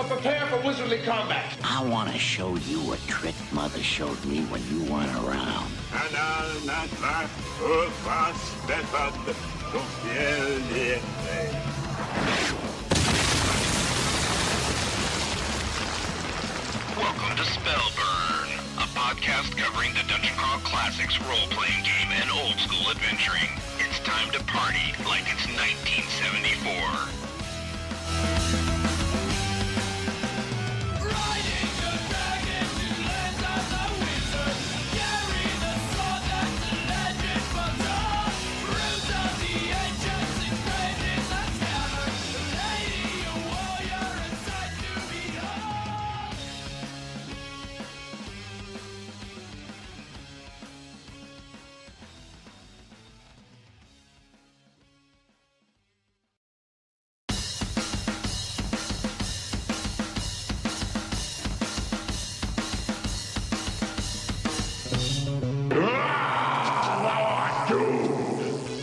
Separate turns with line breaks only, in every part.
so prepare for wizardly combat.
I want to show you a trick Mother showed me when you weren't around.
And I'll not laugh or fast method to feel the
Welcome to Spellburn, a podcast covering the Dungeon Crawl Classics role-playing game and old-school adventuring. It's time to party like it's 1974.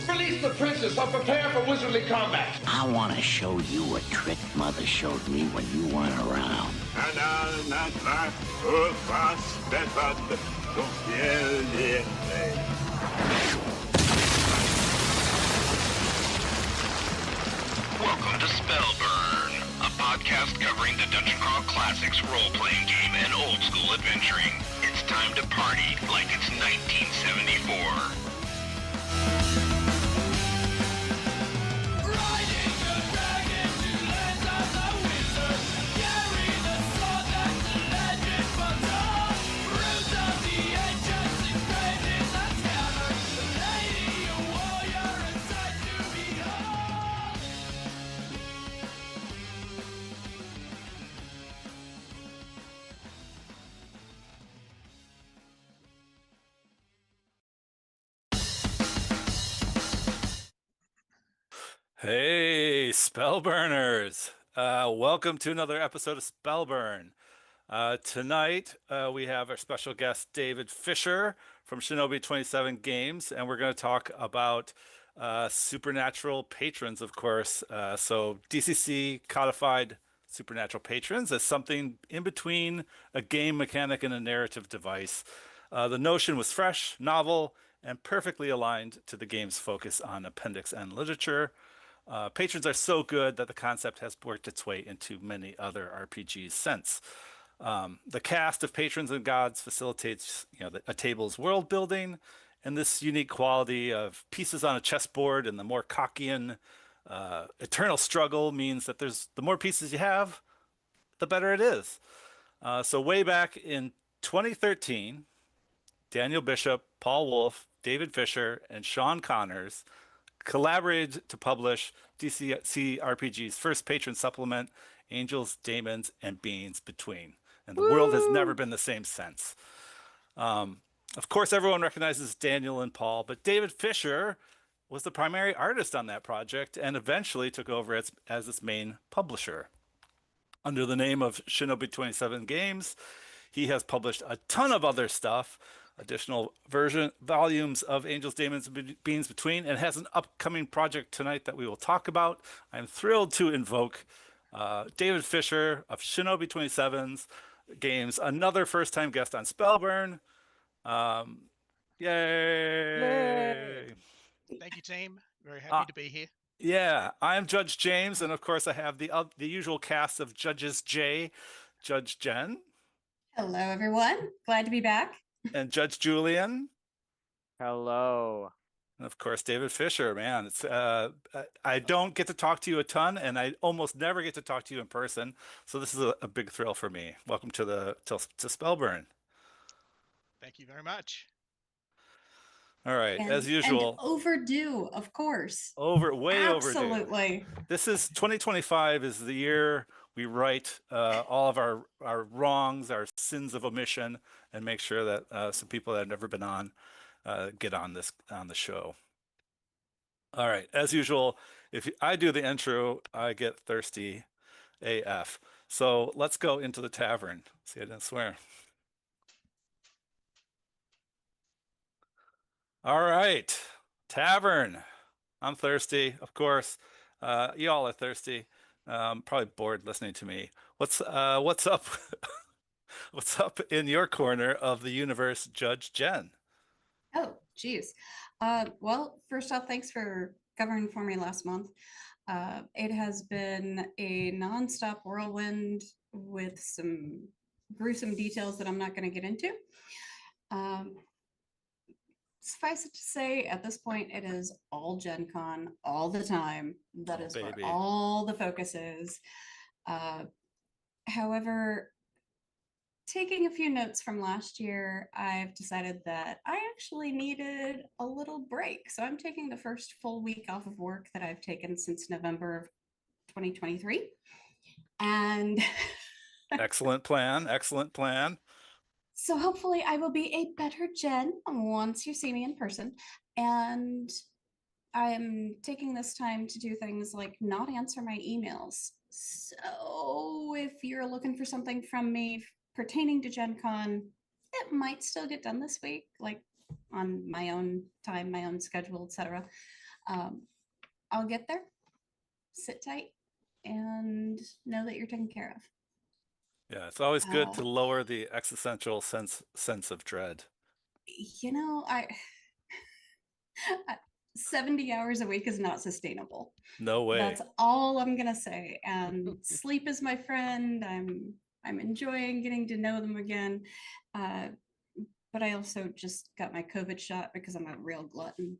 Release the princess so prepare for wizardly combat.
I want to show you a trick Mother showed me when you weren't around.
And I'll not laugh or fast method to feel the
Welcome to Spellburn, a podcast covering the Dungeon Crawl Classics role-playing game and old-school adventuring. It's time to party like it's 1974.
Hey, Spellburners! Welcome to another episode of Spellburn. Tonight, we have our special guest, David Fischer from Shinobi 27 Games, and we're going to talk about supernatural patrons, of course. So DCC codified supernatural patrons as something in between a game mechanic and a narrative device. The notion was fresh, novel, and perfectly aligned to the game's focus on Appendix N literature. Patrons are so good that the concept has worked its way into many other RPGs since. The cast of patrons and gods facilitates, a table's world building, and this unique quality of pieces on a chessboard and the more Kockian eternal struggle means that the more pieces you have, the better it is. So way back in 2013, Daniel Bishop, Paul Wolf, David Fischer, and Sean Connors collaborated to publish DCC RPG's first patron supplement, Angels, Daemons, and Beings Between. And the world has never been the same since. Of course, everyone recognizes Daniel and Paul, but David Fischer was the primary artist on that project and eventually took over as its main publisher. Under the name of Shinobi 27 Games, he has published a ton of other stuff, additional volumes of Angels, Daemons, and Beings Between, and has an upcoming project tonight that we will talk about. I'm thrilled to invoke David Fischer of Shinobi 27's Games, another first-time guest on Spellburn. Yay!
Thank you, team. Very happy to be here.
Yeah, I'm Judge James, and of course I have the usual cast of Judges J, Judge Jen.
Hello, everyone. Glad to be back.
And Judge Julian.
Hello.
And of course, David Fischer, man. It's I don't get to talk to you a ton, and I almost never get to talk to you in person. So this is a big thrill for me. Welcome to Spellburn.
Thank you very much.
All right, as usual.
And overdue, of course.
Way overdue.
Absolutely.
This is 2025 is the year we right all of our wrongs, our sins of omission, and make sure that some people that have never been on get on the show. All right, as usual, if I do the intro, I get thirsty AF. So let's go into the tavern. See, I didn't swear. All right, tavern. I'm thirsty, of course. Y'all are thirsty. Probably bored listening to me. What's up? What's up in your corner of the universe, Judge Jen?
Oh, geez. Well, first off, thanks for covering for me last month. It has been a nonstop whirlwind with some gruesome details that I'm not going to get into. Suffice it to say, at this point, it is all Gen Con all the time. That
Oh,
is where
baby.
all the focus is. However, taking a few notes from last year, I've decided that I actually needed a little break. So I'm taking the first full week off of work that I've taken since November of 2023. And
Excellent plan. Excellent plan.
so hopefully I will be a better Jen once you see me in person. And I'm taking this time to do things like not answer my emails. So if you're looking for something from me pertaining to Gen Con, it might still get done this week, like on my own time, my own schedule, etc. I'll get there. Sit tight and know that you're taken care of.
Yeah, it's always good
Uh,
to lower the existential sense of dread.
you know, 70 hours a week is not sustainable.
No way.
That's all I'm gonna say. And sleep is my friend. I'm enjoying getting to know them again. But I also just got my COVID shot because I'm a real glutton.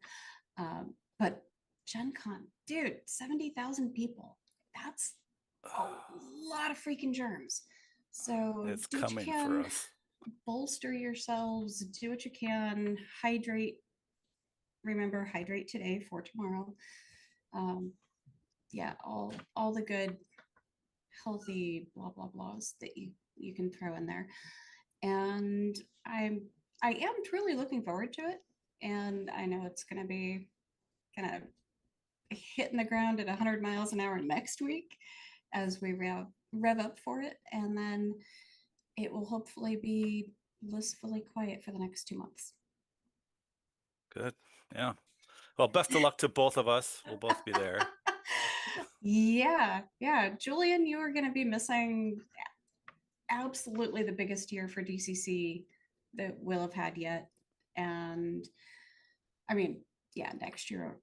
But Gen Con, dude, 70,000 people. That's a lot of freaking germs. So
It's
do what you
coming
can,
for us.
bolster yourselves, do what you can, hydrate. Remember, hydrate today for tomorrow. Yeah, all the good, healthy blah blah blahs that you can throw in there. And I am truly looking forward to it. And I know it's gonna be kind of hitting the ground at 100 miles an hour next week as we rev up for it. And then it will hopefully be blissfully quiet for the next 2 months.
Good. Yeah. Well, best of luck to both of us. We'll both be there.
Yeah. Julian, you are going to be missing absolutely the biggest year for DCC that we'll have had yet. And I mean, yeah, next year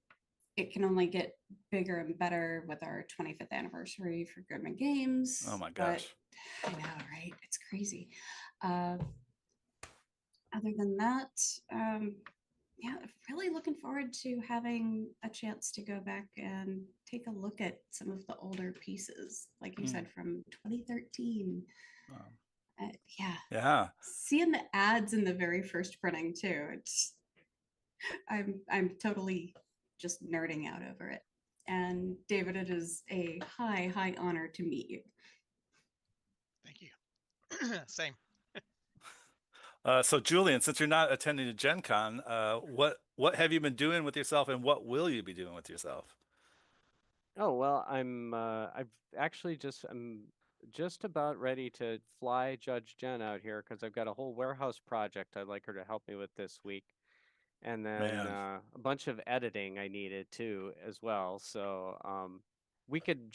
it can only get bigger and better with our 25th anniversary for Goodman Games.
Oh my gosh.
But I know, right? It's crazy. Other than that, yeah, really looking forward to having a chance to go back and take a look at some of the older pieces, like you said, from 2013. Yeah.
Yeah.
Seeing the ads in the very first printing too. I'm totally just nerding out over it. And David, it is a high honor to meet you.
Thank you. Same.
So Julian, since you're not attending to Gen Con, what have you been doing with yourself, and what will you be doing with yourself?
Oh, well, I'm just about ready to fly Judge Jen out here because I've got a whole warehouse project I'd like her to help me with this week. And then
Man.
a bunch of editing I needed too as well. So we could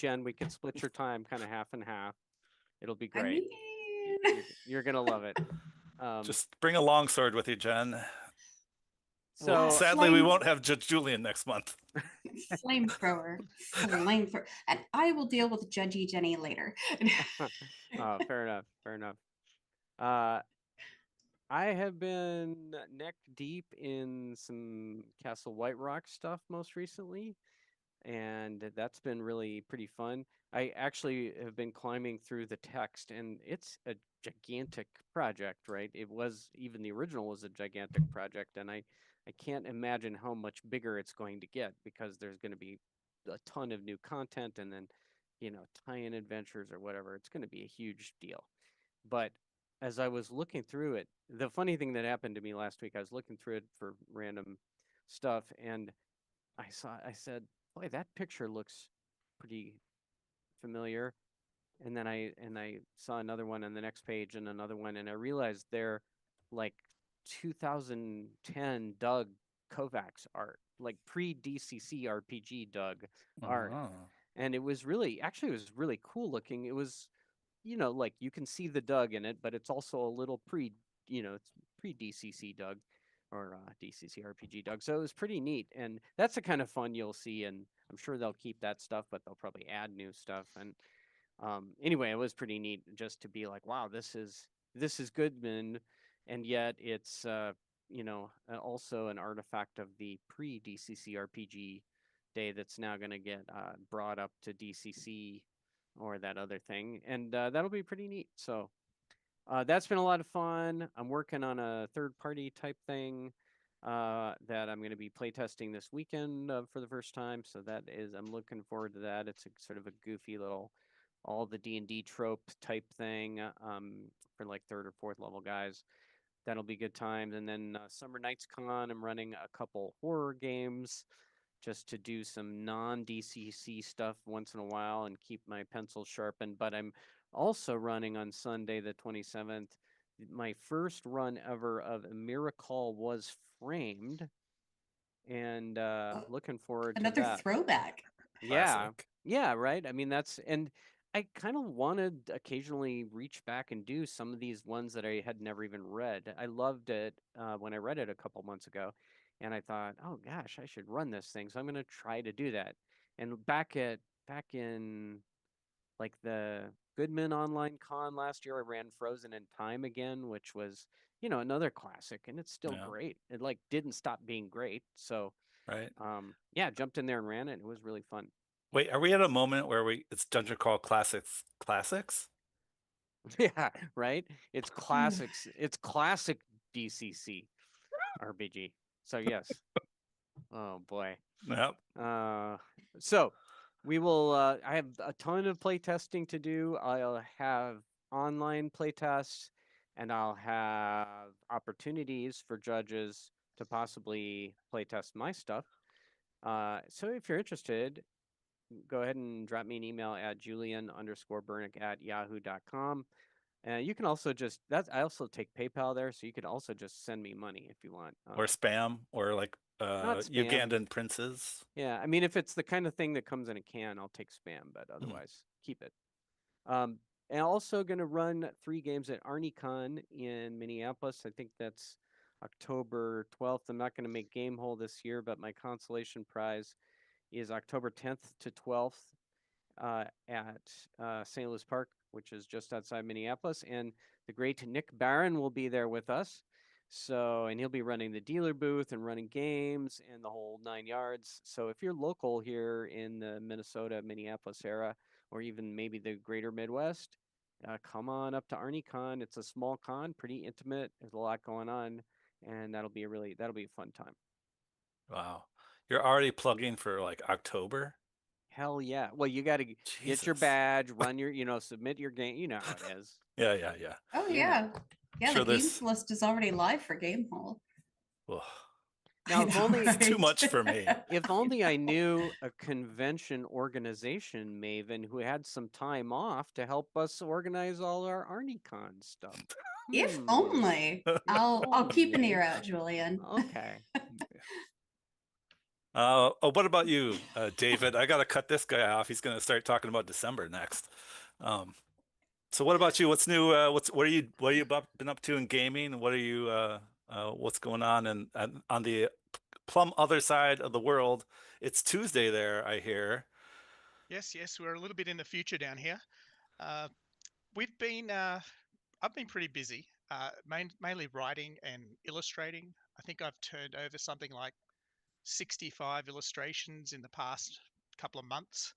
split your time kind of half and half. It'll be
I
great.
mean,
You're gonna love it.
Just bring a longsword with you, Jen.
So
Sadly, we won't have Judge Julian next month.
flamethrower, and I will deal with Judgy Jenny later.
Oh, fair enough. I have been neck deep in some Castle White Rock stuff most recently, and that's been really pretty fun. I actually have been climbing through the text, and it's a gigantic project, right? Even the original was a gigantic project, and I can't imagine how much bigger it's going to get because there's going to be a ton of new content and then, tie-in adventures or whatever. It's going to be a huge deal. But as I was looking through it, the funny thing that happened to me last week, I was looking through it for random stuff, and I said, boy, that picture looks pretty familiar. And then I saw another one on the next page and another one, and I realized they're like 2010 Doug Kovacs art, like pre-DCC RPG Doug art. and it was really cool looking. It was, like you can see the Doug in it, but it's also a little it's pre DCC Doug or DCC RPG Doug. So it was pretty neat, and that's the kind of fun you'll see. And I'm sure they'll keep that stuff, but they'll probably add new stuff. And anyway, it was pretty neat just to be like, wow, this is Goodman, and yet it's also an artifact of the pre DCC RPG day that's now going to get brought up to DCC or that other thing, and that'll be pretty neat. So that's been a lot of fun. I'm working on a third-party type thing that I'm going to be playtesting this weekend for the first time. So I'm looking forward to that. It's a sort of a goofy little, all the D&D trope type thing for like third or fourth level guys. That'll be good times. And then Summer Nights Con, I'm running a couple horror games just to do some non-DCC stuff once in a while and keep my pencil sharpened. But I'm also running on Sunday, the 27th, my first run ever of A Miracle Was Framed, and looking forward to
Another
that.
throwback.
Classic.
Yeah, right. I mean, and I kind of wanted to occasionally reach back and do some of these ones that I had never even read. I loved it when I read it a couple months ago, and I thought, oh gosh, I should run this thing. So I'm going to try to do that. And back in like the Goodman Online Con last year, I ran Frozen in Time again, which was, another classic, and it's still great. It like didn't stop being great. So
right.
Yeah, jumped in there and ran it. It was really fun.
Wait, are we at a moment where it's Dungeon Crawl Classics?
Yeah, right. It's classics. It's classic DCC RPG. So yes. Oh boy.
Yep.
So we will. I have a ton of play testing to do. I'll have online play tests, and I'll have opportunities for judges to possibly play test my stuff. So if you're interested, go ahead and drop me an email at julian_bernick@yahoo.com. And you can also I also take PayPal there, so you could also just send me money if you want.
Or spam, or like
Not spam.
Ugandan princes.
Yeah, I mean, if it's the kind of thing that comes in a can, I'll take spam, but otherwise, keep it. And also going to run 3 games at ArnieCon in Minneapolis. I think that's October 12th. I'm not going to make Game Hole this year, but my consolation prize is October 10th to 12th at St. Louis Park, which is just outside Minneapolis. And the great Nick Barron will be there with us. So, and he'll be running the dealer booth and running games and the whole 9 yards. So if you're local here in the Minnesota, Minneapolis area, or even maybe the greater Midwest, come on up to ArnieCon. It's a small con, pretty intimate. There's a lot going on, and that'll be a fun time.
Wow. You're already plugging for like October?
Hell yeah. Well, you got to get your badge, run your, submit your game. You know how it is.
Yeah.
Oh, yeah. Yeah,
Sure,
the games list is already live for Game Hall.
Ugh.
Now, if only
It's too much for me.
If only I knew a convention organization maven who had some time off to help us organize all our ArnieCon stuff.
If only. I'll keep an ear out, Julian.
Okay.
What about you, David? I got to cut this guy off. He's going to start talking about December next. So what about you? What's new? What are you been up to in gaming? What are you what's going on? And on the plumb other side of the world, it's Tuesday there, I hear.
Yes, we're a little bit in the future down here. I've been pretty busy, mainly writing and illustrating. I think I've turned over something like 65 illustrations in the past couple of months.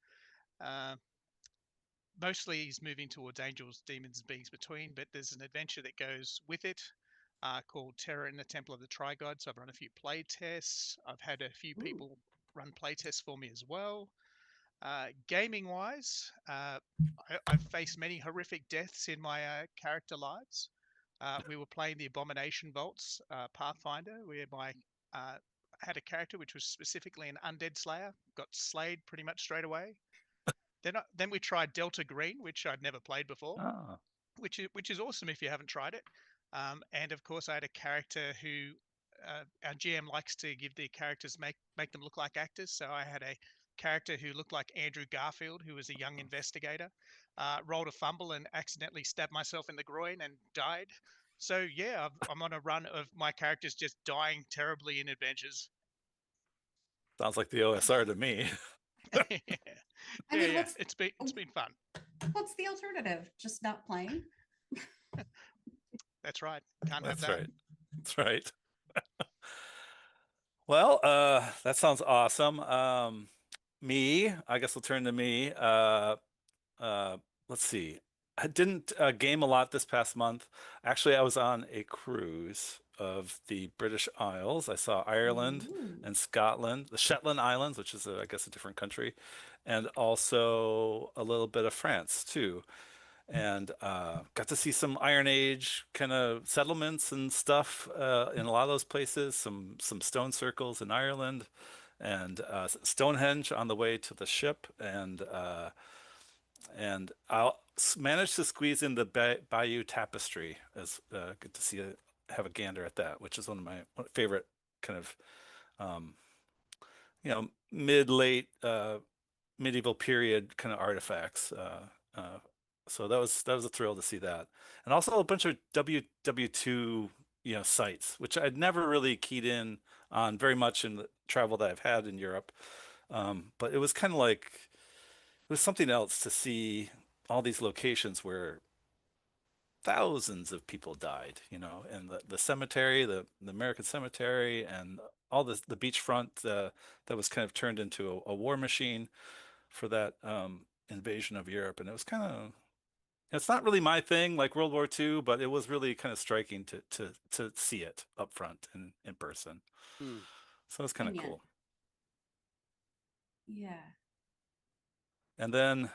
Mostly he's moving towards angels, demons, and beings between, but there's an adventure that goes with it called Terror in the Temple of the Trigod. So I've run a few play tests. I've had a few people run play tests for me as well. Gaming wise, I've faced many horrific deaths in my character lives. We were playing the Abomination Vaults Pathfinder, where I had a character which was specifically an undead slayer, got slayed pretty much straight away. Then we tried Delta Green, which I'd never played before, which is awesome if you haven't tried it. And of course, I had a character who our GM likes to give the characters make them look like actors. So I had a character who looked like Andrew Garfield, who was a young investigator. Rolled a fumble and accidentally stabbed myself in the groin and died. So yeah, I'm on a run of my characters just dying terribly in adventures.
Sounds like the OSR to me.
yeah,
I mean,
yeah. It's been fun.
What's the alternative? Just not playing?
That's right. Can't have
That's
that.
right. That's right. Well, that sounds awesome. Me, I guess we'll turn to me. Uh, let's see. I didn't game a lot this past month. Actually, I was on a cruise of the British Isles. I saw Ireland
Ooh.
and Scotland, the Shetland Islands, which is, I guess, a different country, and also a little bit of France too. And got to see some Iron Age kind of settlements and stuff in a lot of those places. Some stone circles in Ireland, and Stonehenge on the way to the ship, and I'll manage to squeeze in the Bayou Tapestry as good to see have a gander at that, which is one of my favorite kind of um, mid late medieval period kind of artifacts. So that was a thrill to see that, and also a bunch of WW2 sites, which I'd never really keyed in on very much in the travel that I've had in Europe. But it was kind of like it was something else to see all these locations where thousands of people died, and the cemetery, the American cemetery, and all the beachfront that was kind of turned into a war machine for that invasion of Europe. And it was kind of, it's not really my thing like World War II, but it was really kind of striking to see it up front and in person.
Hmm.
So it's kind of
Yeah.
cool.
Yeah.
And then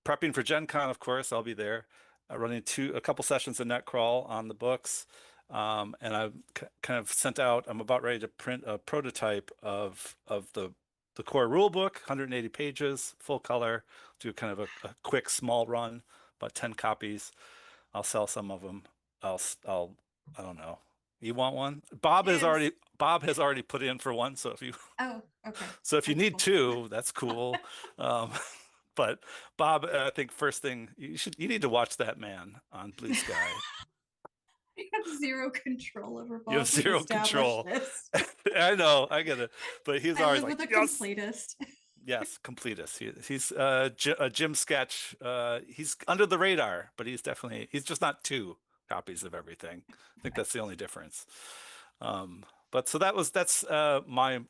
prepping for Gen Con, of course, I'll be there, running a couple sessions of Netcrawl on the books. And I've kind of sent out, I'm about ready to print a prototype of the core rule book, 180 pages, full color, do kind of a quick small run, about 10 copies. I'll sell some of them. I don't know. You want one? Bob has already put in for one, so if you
Oh, okay.
so if you
That's
need
cool.
two, that's cool. Um, but Bob, I think first thing you need to watch that man on Blue Sky.
I have zero control over Bob.
You have
We've
zero
established
control.
this.
I know, I get it, but he's
I
always
live
like,
with a
yes,
completist.
yes, completist. He's a Jim Sketch. He's under the radar, but he's just not two copies of everything. I think that's the only difference. But so that's my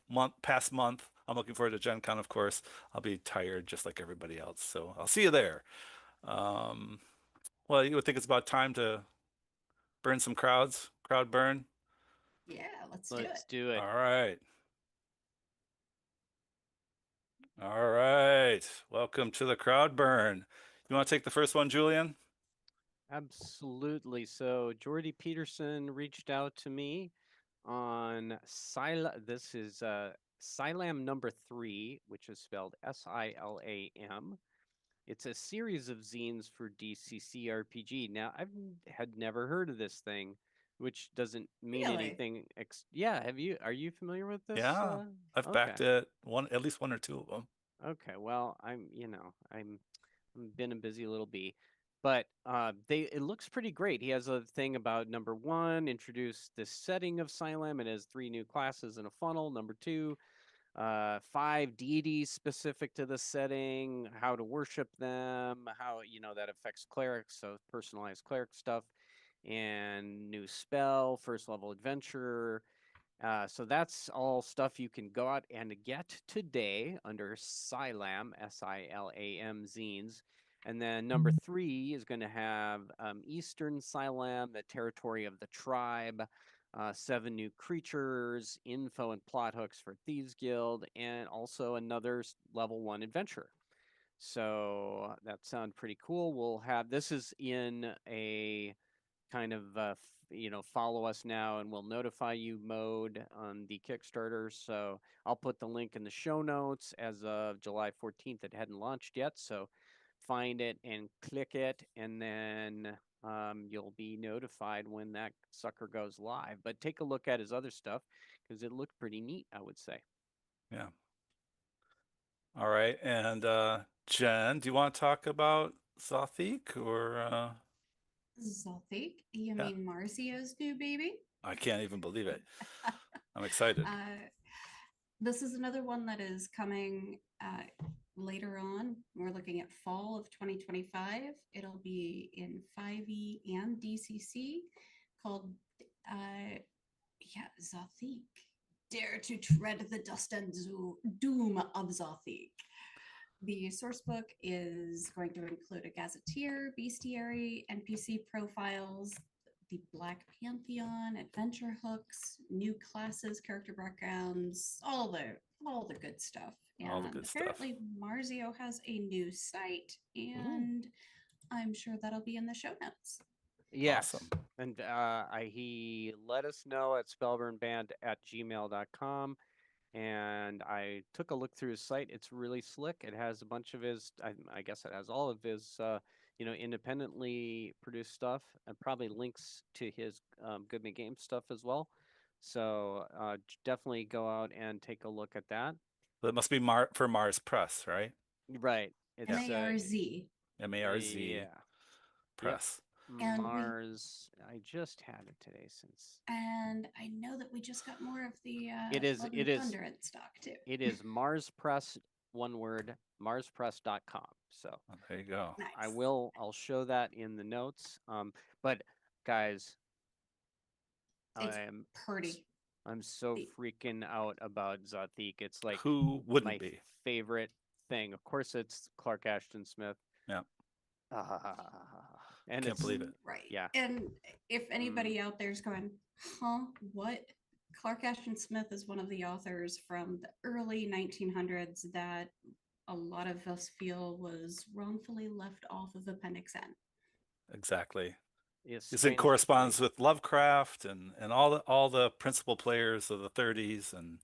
past month. I'm looking forward to Gen Con, of course. I'll be tired just like everybody else, so I'll see you there. Well, you would think it's about time to burn some crowd burn.
Yeah, let's
do it.
All right. All right. Welcome to the crowd burn. You want to take the first one, Julian?
Absolutely. So Jordy Peterson reached out to me on This is Silam number 3, which is spelled Silam. It's a series of zines for DCC RPG. Now, had never heard of this thing, which doesn't mean
Really?
anything. Yeah, are you familiar with this?
Yeah, I've backed it at least one or two of them.
Okay, well, I'm been a busy little bee, but it looks pretty great. He has a thing about number 1, introduce the setting of Silam. It has 3 new classes and a funnel. Number 2, 5 deities specific to the setting, how to worship them, how that affects clerics, so personalized cleric stuff, and new spell, first level adventure. So that's all stuff you can go out and get today under Silam, Silam zines. And then number 3 is going to have Eastern Silam, the territory of the tribe, 7 new creatures, info and plot hooks for Thieves Guild, and also another level 1 adventure. So that sounds pretty cool. We'll have this is in a kind of follow us now and we'll notify you mode on the Kickstarter. So I'll put the link in the show notes. As of July 14th, it hadn't launched yet, so find it and click it, and then you'll be notified when that sucker goes live. But take a look at his other stuff because it looked pretty neat, I would say.
Yeah. All right. And Jen, do you want to talk about Zothique or
Zolthik, you
yeah,
mean Marcio's new baby?
I can't even believe it. I'm excited.
This is another one that is coming later on. We're looking at fall of 2025. It'll be in 5e and DCC called, Zothique. Dare to tread the dust and doom of Zothique. The source book is going to include a gazetteer, bestiary, NPC profiles, the Black Pantheon, adventure hooks, new classes, character backgrounds, all the good stuff.
All the
And
good stuff.
apparently Marzio has a new site, and I'm sure that'll be in the show notes.
Yes.
Awesome.
And he let us know at spellburnband@gmail.com. And I took a look through his site. It's really slick. It has a bunch of his, I guess it has all of his, independently produced stuff, and probably links to his Good Me Games stuff as well. So definitely go out and take a look at that.
That must be for Mars Press, right?
Right. It's
MARZ.
MARZ
Yeah.
Press.
And
Mars. I just had it today since.
And I know that we just got more of the
It is.
Blood
It
and
is.
Thunder in stock too.
It is Mars Press. One word. MarsPress.com. So
There you go.
Nice.
I'll show that in the notes. But guys,
It's pretty.
I'm so freaking out about Zothique. It's like
Who wouldn't
my
be?
favorite thing. Of course, it's Clark Ashton Smith.
Yeah.
And
Can't believe it.
Right.
Yeah.
And if anybody out there's going, huh, what? Clark Ashton Smith is one of the authors from the early 1900s that a lot of us feel was wrongfully left off of Appendix N.
Exactly.
Yes,
It's in correspondence with Lovecraft and all the principal players of the 30s, and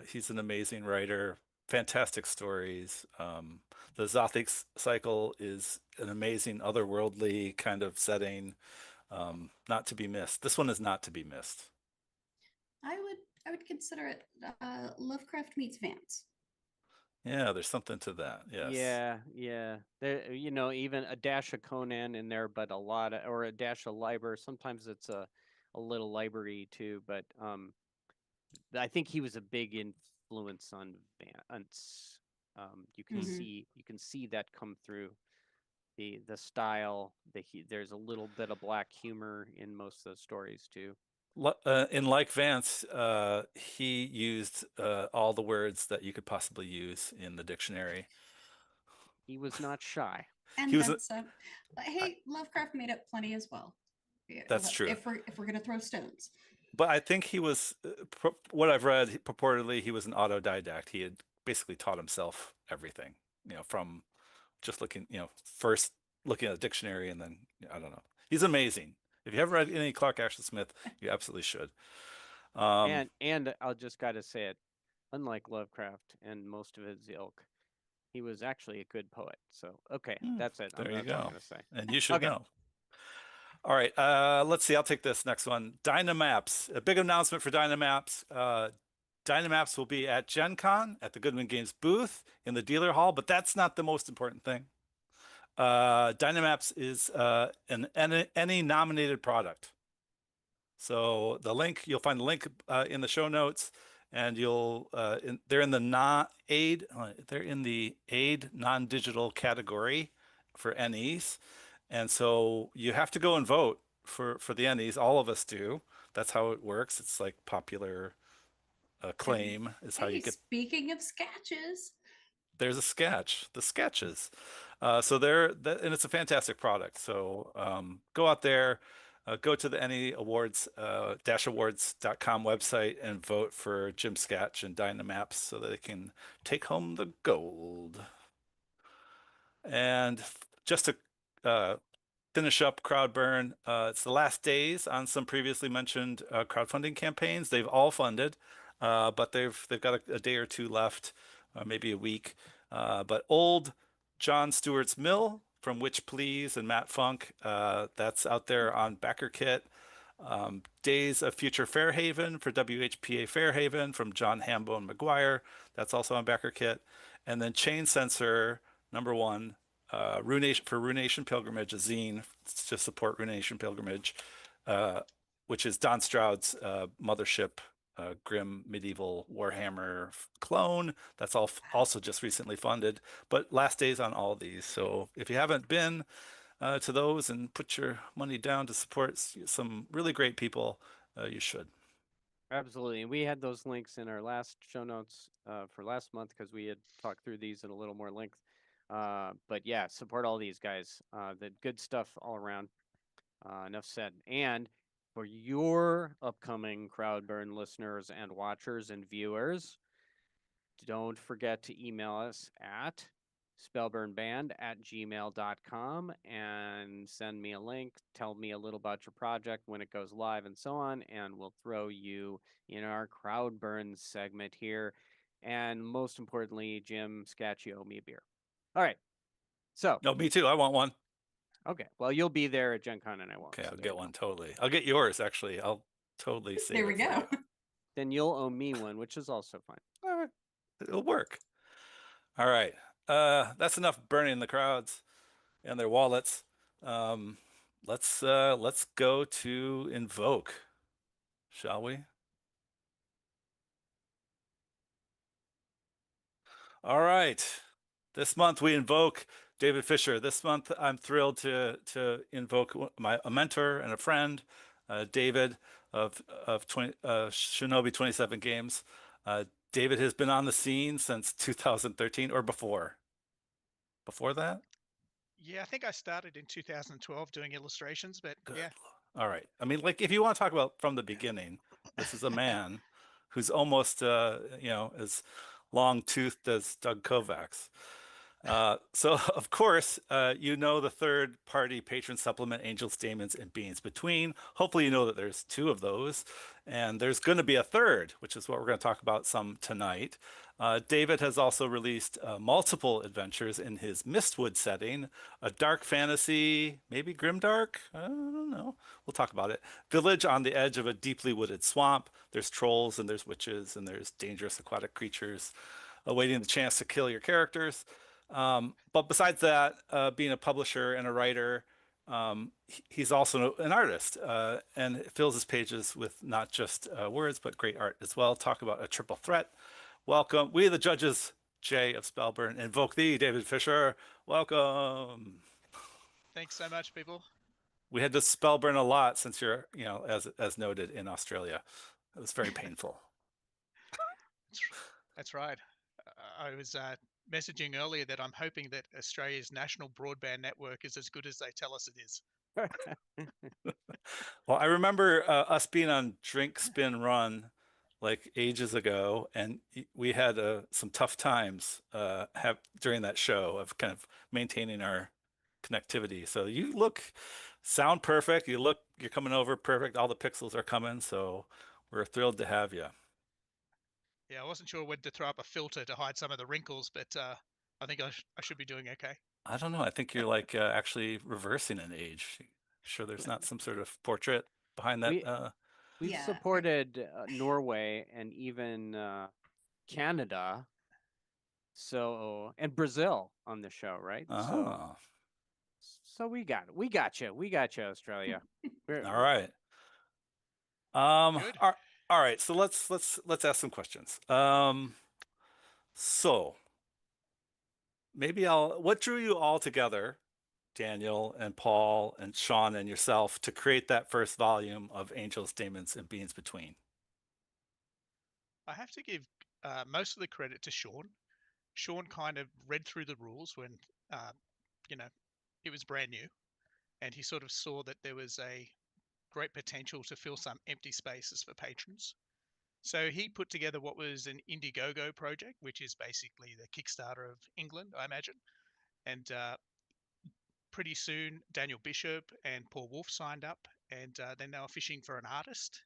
he's an amazing writer. Fantastic stories. The Zothic cycle is an amazing otherworldly kind of setting, not to be missed. This one is not to be missed.
I would consider it Lovecraft meets Vance.
Yeah, there's something to that. Yes.
Yeah. There, even a dash of Conan in there, but or a dash of Liber. Sometimes it's a little library too, but I think he was a big influence on Vance. You can see that come through the style. There's a little bit of black humor in most of the stories too.
In Like Vance, he used all the words that you could possibly use in the dictionary.
He was not shy.
And hey, Lovecraft made up plenty as well.
That's true.
If we're gonna throw stones.
But I think he was, what I've read, purportedly he was an autodidact. He had basically taught himself everything, from just looking, first looking at a dictionary and then, I don't know. He's amazing. If you haven't read any Clark Ashton Smith, you absolutely should.
And I'll just gotta say it, unlike Lovecraft and most of his ilk, he was actually a good poet. So okay, that's it.
There you
that's all I'm
go.
gonna say.
And you should know. All right, let's see. I'll take this next one. Dynamaps. A big announcement for Dynamaps. Dynamaps will be at Gen Con at the Goodman Games booth in the dealer hall, but that's not the most important thing. Dynamaps is any nominated product. So you'll find the link in the show notes, and they're in the aid non-digital category for NEs. And so you have to go and vote for the NEs. All of us do. That's how it works. It's like popular acclaim is how you get.
Speaking of sketches,
There's a sketch. The sketches. So and it's a fantastic product. So go out there, go to the NE Awards -awards.com website and vote for Jim Sketch and Dynamaps so that they can take home the gold. And just to finish up Crowdburn, it's the last days on some previously mentioned crowdfunding campaigns. They've all funded, but they've got a day or two left, maybe a week. But old John Stewart's Mill from Witch Please and Matt Funk, that's out there on BackerKit. Days of Future Fairhaven for WHPA Fairhaven from John Hambone McGuire, that's also on BackerKit. And then Chain Sensor #1, Runation for Runation Pilgrimage, a zine to support Runation Pilgrimage, which is Don Stroud's mothership, grim medieval Warhammer clone. That's all also just recently funded, but last days on all of these. So if you haven't been to those and put your money down to support some really great people, you should.
Absolutely. And we had those links in our last show notes for last month because we had talked through these in a little more length. But yeah, support all these guys. The good stuff all around. Enough said. And for your upcoming Crowdburn listeners and watchers and viewers, don't forget to email us at spellburnband@gmail.com and send me a link. Tell me a little about your project, when it goes live, and so on. And we'll throw you in our Crowdburn segment here. And most importantly, Jim Scatchy, owe me a beer. All right. So.
No, me too. I want one.
Okay. Well, you'll be there at Gen Con and I won't.
Okay,
so
I'll get one totally. I'll get yours actually. I'll totally save
There we
it for
go.
you.
Then you'll owe me one, which is also fine.
All right. It'll work. All right. That's enough burning the crowds and their wallets. Let's go to Invoke, shall we? All right. This month we invoke David Fischer. This month I'm thrilled to invoke a mentor and a friend, David of Shinobi 27 Games. David has been on the scene since 2013 or before. Before that?
Yeah, I think I started in 2012 doing illustrations, but
Good.
yeah.
All right. I mean, like, if you want to talk about from the beginning, this is a man who's almost, as long-toothed as Doug Kovacs. So, of course, the third-party patron supplement, Angels, Demons, and Beings Between. Hopefully, you know that there's two of those, and there's going to be a third, which is what we're going to talk about some tonight. David has also released multiple adventures in his Mistwood setting, a dark fantasy, maybe grimdark? I don't know. We'll talk about it. Village on the edge of a deeply wooded swamp. There's trolls and there's witches and there's dangerous aquatic creatures awaiting the chance to kill your characters. But besides that, being a publisher and a writer, he's also an artist and fills his pages with not just words, but great art as well. Talk about a triple threat. Welcome. We, the judges, Jay of Spellburn, invoke thee, David Fischer. Welcome.
Thanks so much, people.
We had to Spellburn a lot since you're, as noted, in Australia. It was very painful.
That's right. I was messaging earlier that I'm hoping that Australia's national broadband network is as good as they tell us it is.
Well, I remember us being on Drink Spin Run like ages ago, and we had some tough times during that show of kind of maintaining our connectivity. So you sound perfect. You're coming over perfect. All the pixels are coming. So we're thrilled to have you.
Yeah, I wasn't sure when to throw up a filter to hide some of the wrinkles, but I think I should be doing okay.
I don't know. I think you're like actually reversing an age. Sure, there's not some sort of portrait behind that.
We've supported Norway and even Canada, and Brazil on the show, right?
Oh.
So we got you, Australia.
All right.
Good.
All right. So let's ask some questions. So maybe what drew you all together, Daniel and Paul and Sean and yourself, to create that first volume of Angels, Demons, and Beings Between?
I have to give most of the credit to Sean. Sean kind of read through the rules when, it was brand new, and he sort of saw that there was a great potential to fill some empty spaces for patrons. So he put together what was an Indiegogo project, which is basically the Kickstarter of England, I imagine. And pretty soon, Daniel Bishop and Paul Wolf signed up, and then they were fishing for an artist.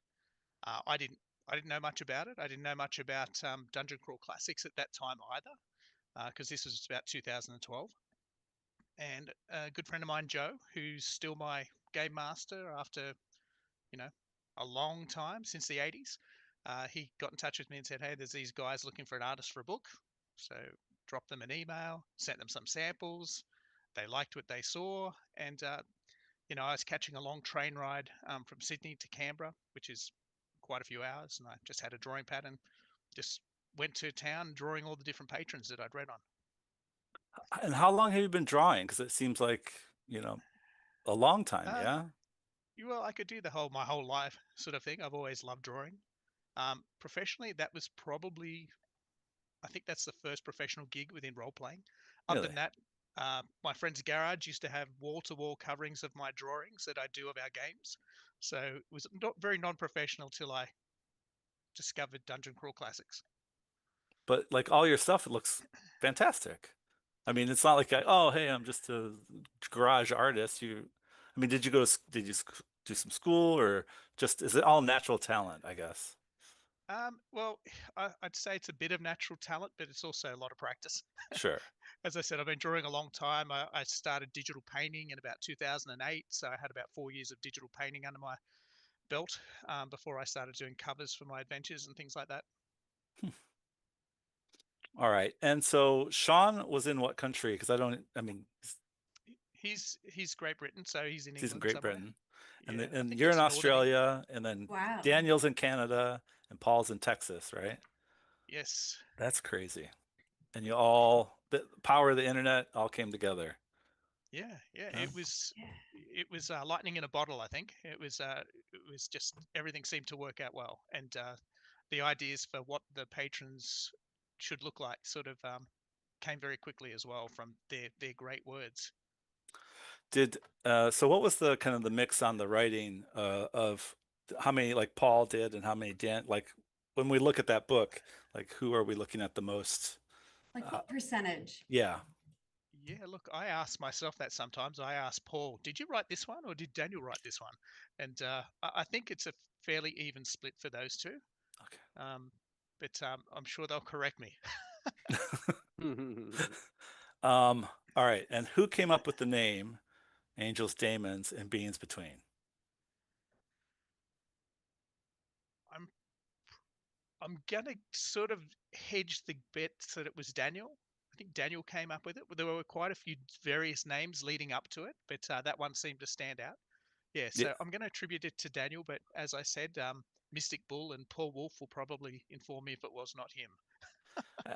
I didn't know much about it. I didn't know much about Dungeon Crawl Classics at that time either, because this was about 2012. And a good friend of mine, Joe, who's still my game master after, a long time, since the 80s, he got in touch with me and said, hey, there's these guys looking for an artist for a book. So dropped them an email, sent them some samples. They liked what they saw, and I was catching a long train ride from Sydney to Canberra, which is quite a few hours, and I just had a drawing pad and just went to town drawing all the different patrons that I'd read on.
And how long have you been drawing? Because it seems like, a long time,
Uh,
yeah?
well, I could do my whole life sort of thing. I've always loved drawing. Professionally, that was probably, I think that's the first professional gig within role playing. Other
Really?
than that, my friend's garage used to have wall-to-wall coverings of my drawings that I do of our games. So it was not very non-professional till I discovered Dungeon Crawl Classics.
But like all your stuff, it looks fantastic. I mean, it's not like, oh, hey, I'm just a garage artist. I mean, did you did you do some school or just, is it all natural talent, I guess?
Well, I'd say it's a bit of natural talent, but it's also a lot of practice.
Sure.
As I said, I've been drawing a long time. I started digital painting in about 2008, so I had about 4 years of digital painting under my belt before I started doing covers for my adventures and things like that.
All right. And so Sean was in what country? Because I mean,
He's Great Britain, so he's in
he's in
England
Great
somewhere.
Britain. And
Yeah, I
and
think
you're in
it's northern England.
Australia, and then
Wow.
Daniel's in Canada, and Paul's in Texas, right?
Yes.
That's crazy. And you all, the power of the internet all came together.
Yeah.
Huh?
It was lightning in a bottle. I think it was just everything seemed to work out well, and the ideas for what the patrons should look like sort of came very quickly as well from their great words.
So what was the kind of the mix on the writing of how many like Paul did and how many Dan, like when we look at that book, like who are we looking at the most?
Like what percentage?
Yeah.
Yeah, look, I ask myself that sometimes. I ask Paul, did you write this one or did Daniel write this one? And I think it's a fairly even split for those two.
Okay.
But I'm sure they'll correct me.
All right. And who came up with the name Angels, Daemons, and Beings Between?
I'm I'm gonna sort of hedge the bet that it was Daniel. I think Daniel came up with it. There were quite a few various names leading up to it, but that one seemed to stand out. Yeah,
Yeah,
so I'm going to attribute it to Daniel, but as I said, Mystic Bull and Paul Wolf will probably inform me if it was not him.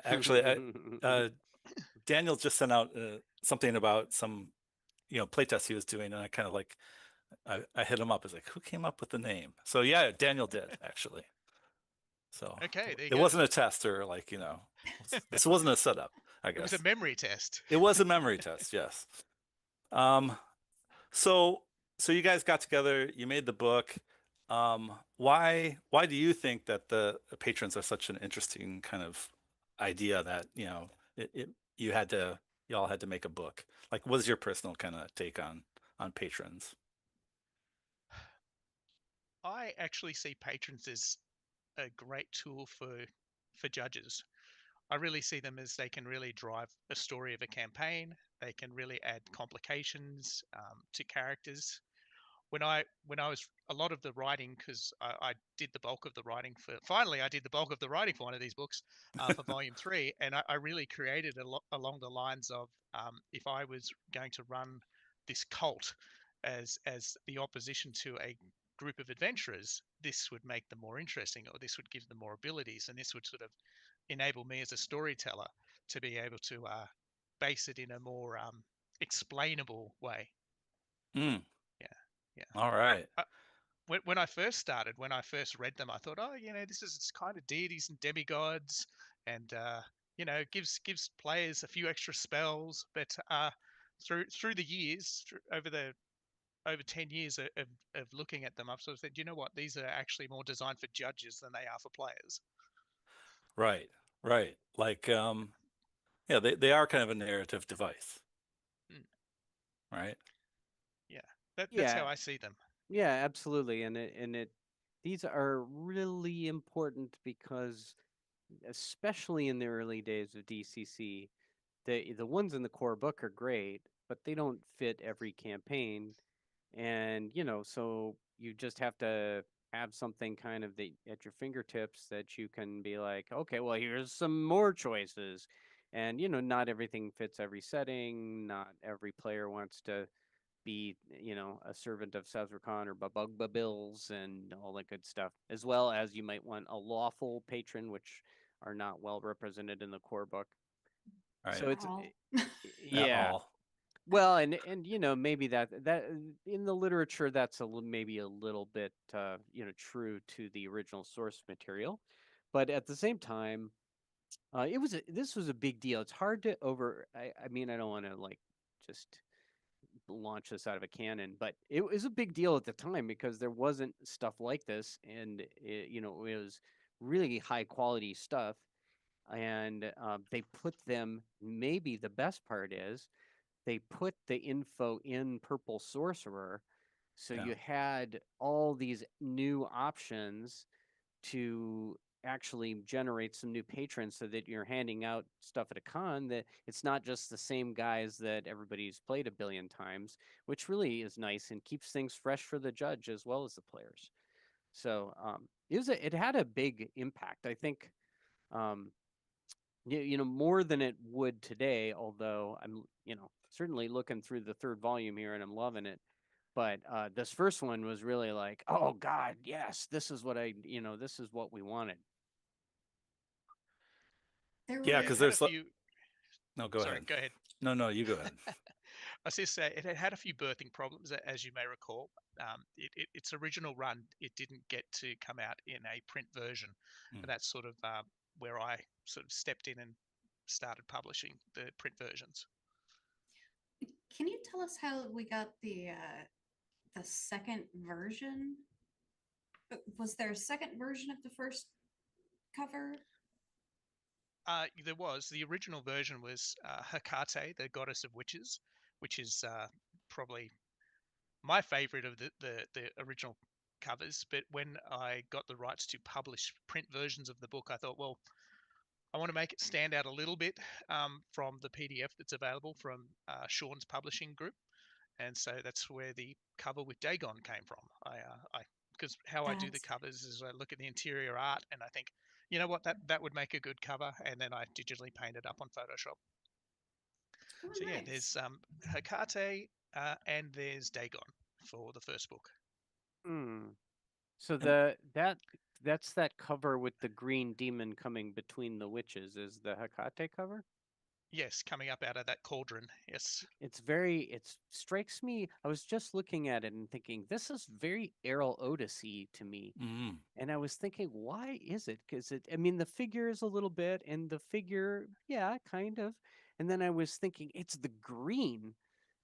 actually, Daniel just sent out something about some, playtest he was doing, and I kind of like, I hit him up. I was like, who came up with the name? So yeah, Daniel did actually. So
Okay, there you
it
go.
wasn't a test or like, this wasn't a setup, I
It was a
guess.
memory test.
It was a memory test, yes. Um, so so you guys got together, you made the book. Why do you think that the patrons are such an interesting kind of idea that, you had to you all had to make a book? Like, what is your personal kind of take on patrons?
I actually see patrons as a great tool for judges. I really see them as they can really drive a story of a campaign. They can really add complications to characters. When I was a lot of the writing, because I did the bulk of the writing for finally I did the bulk of the writing for one of these books for volume 3, and I really created a lot along the lines of if I was going to run this cult as the opposition to a group of adventurers, this would make them more interesting, or this would give them more abilities, and this would sort of enable me as a storyteller to be able to base it in a more explainable way.
Mm,
Yeah, yeah.
all right.
When I first started, when I first read them, I thought, oh, this is kind of deities and demigods, and gives players a few extra spells. But through the years, over 10 years of looking at them, I've sort of said, you know what, these are actually more designed for judges than they are for players.
Right. Right. Like, yeah, they are kind of a narrative device,
Mm,
right?
yeah, that's how
Yeah,
I see them.
yeah, absolutely. And these are really important because especially in the early days of DCC, the ones in the core book are great, but they don't fit every campaign. And so you just have to have something kind of at your fingertips that you can be like, okay, well, here's some more choices. And not everything fits every setting. Not every player wants to be, a servant of Sazerakan or Bills and all that good stuff, as well as you might want a lawful patron, which are not well represented in the core book.
Right.
So it's
All.
yeah. Well, and maybe that in the literature that's maybe a little bit true to the original source material, but at the same time, this was a big deal. It's hard to I mean, I don't want to like just launch this out of a cannon, but it was a big deal at the time because there wasn't stuff like this, and it was really high quality stuff, and they put them. Maybe the best part is they put the info in Purple Sorcerer, so you had all these new options to actually generate some new patrons so that you're handing out stuff at a con that it's not just the same guys that everybody's played a billion times, which really is nice and keeps things fresh for the judge as well as the players. So it had a big impact, I think. More than it would today, although I'm certainly looking through the third volume here and I'm loving it. But this first one was really like, oh God, yes, this is what this is what we wanted.
Yeah, because there's
a few.
No, go
Sorry,
ahead.
go ahead.
No, you go ahead.
I was just say it had a few birthing problems, as you may recall. Its original run, it didn't get to come out in a print version, and that's sort of where I sort of stepped in and started publishing the print versions.
Can you tell us how we got the second version? Was there a second version of the first cover?
There was. The original version was Hecate, the goddess of witches, which is probably my favorite of the original covers. But when I got the rights to publish print versions of the book, I thought, well, I want to make it stand out a little bit from the PDF that's available from Sean's publishing group. And so that's where the cover with Dagon came from. Because how I do the covers is I look at the interior art and I think, you know what, that would make a good cover, and then I digitally paint it up on Photoshop. So
nice.
yeah, there's Hecate and there's Dagon for the first book.
So that's that cover with the green demon coming between the witches is the Hecate cover?
Yes, coming up out of that cauldron. Yes.
It strikes me. I was just looking at it and thinking, this is very Errol Odyssey to me. And I was thinking, why is it? Because I mean, the figure is a little bit, and the figure, yeah, kind of. And then I was thinking, it's the green,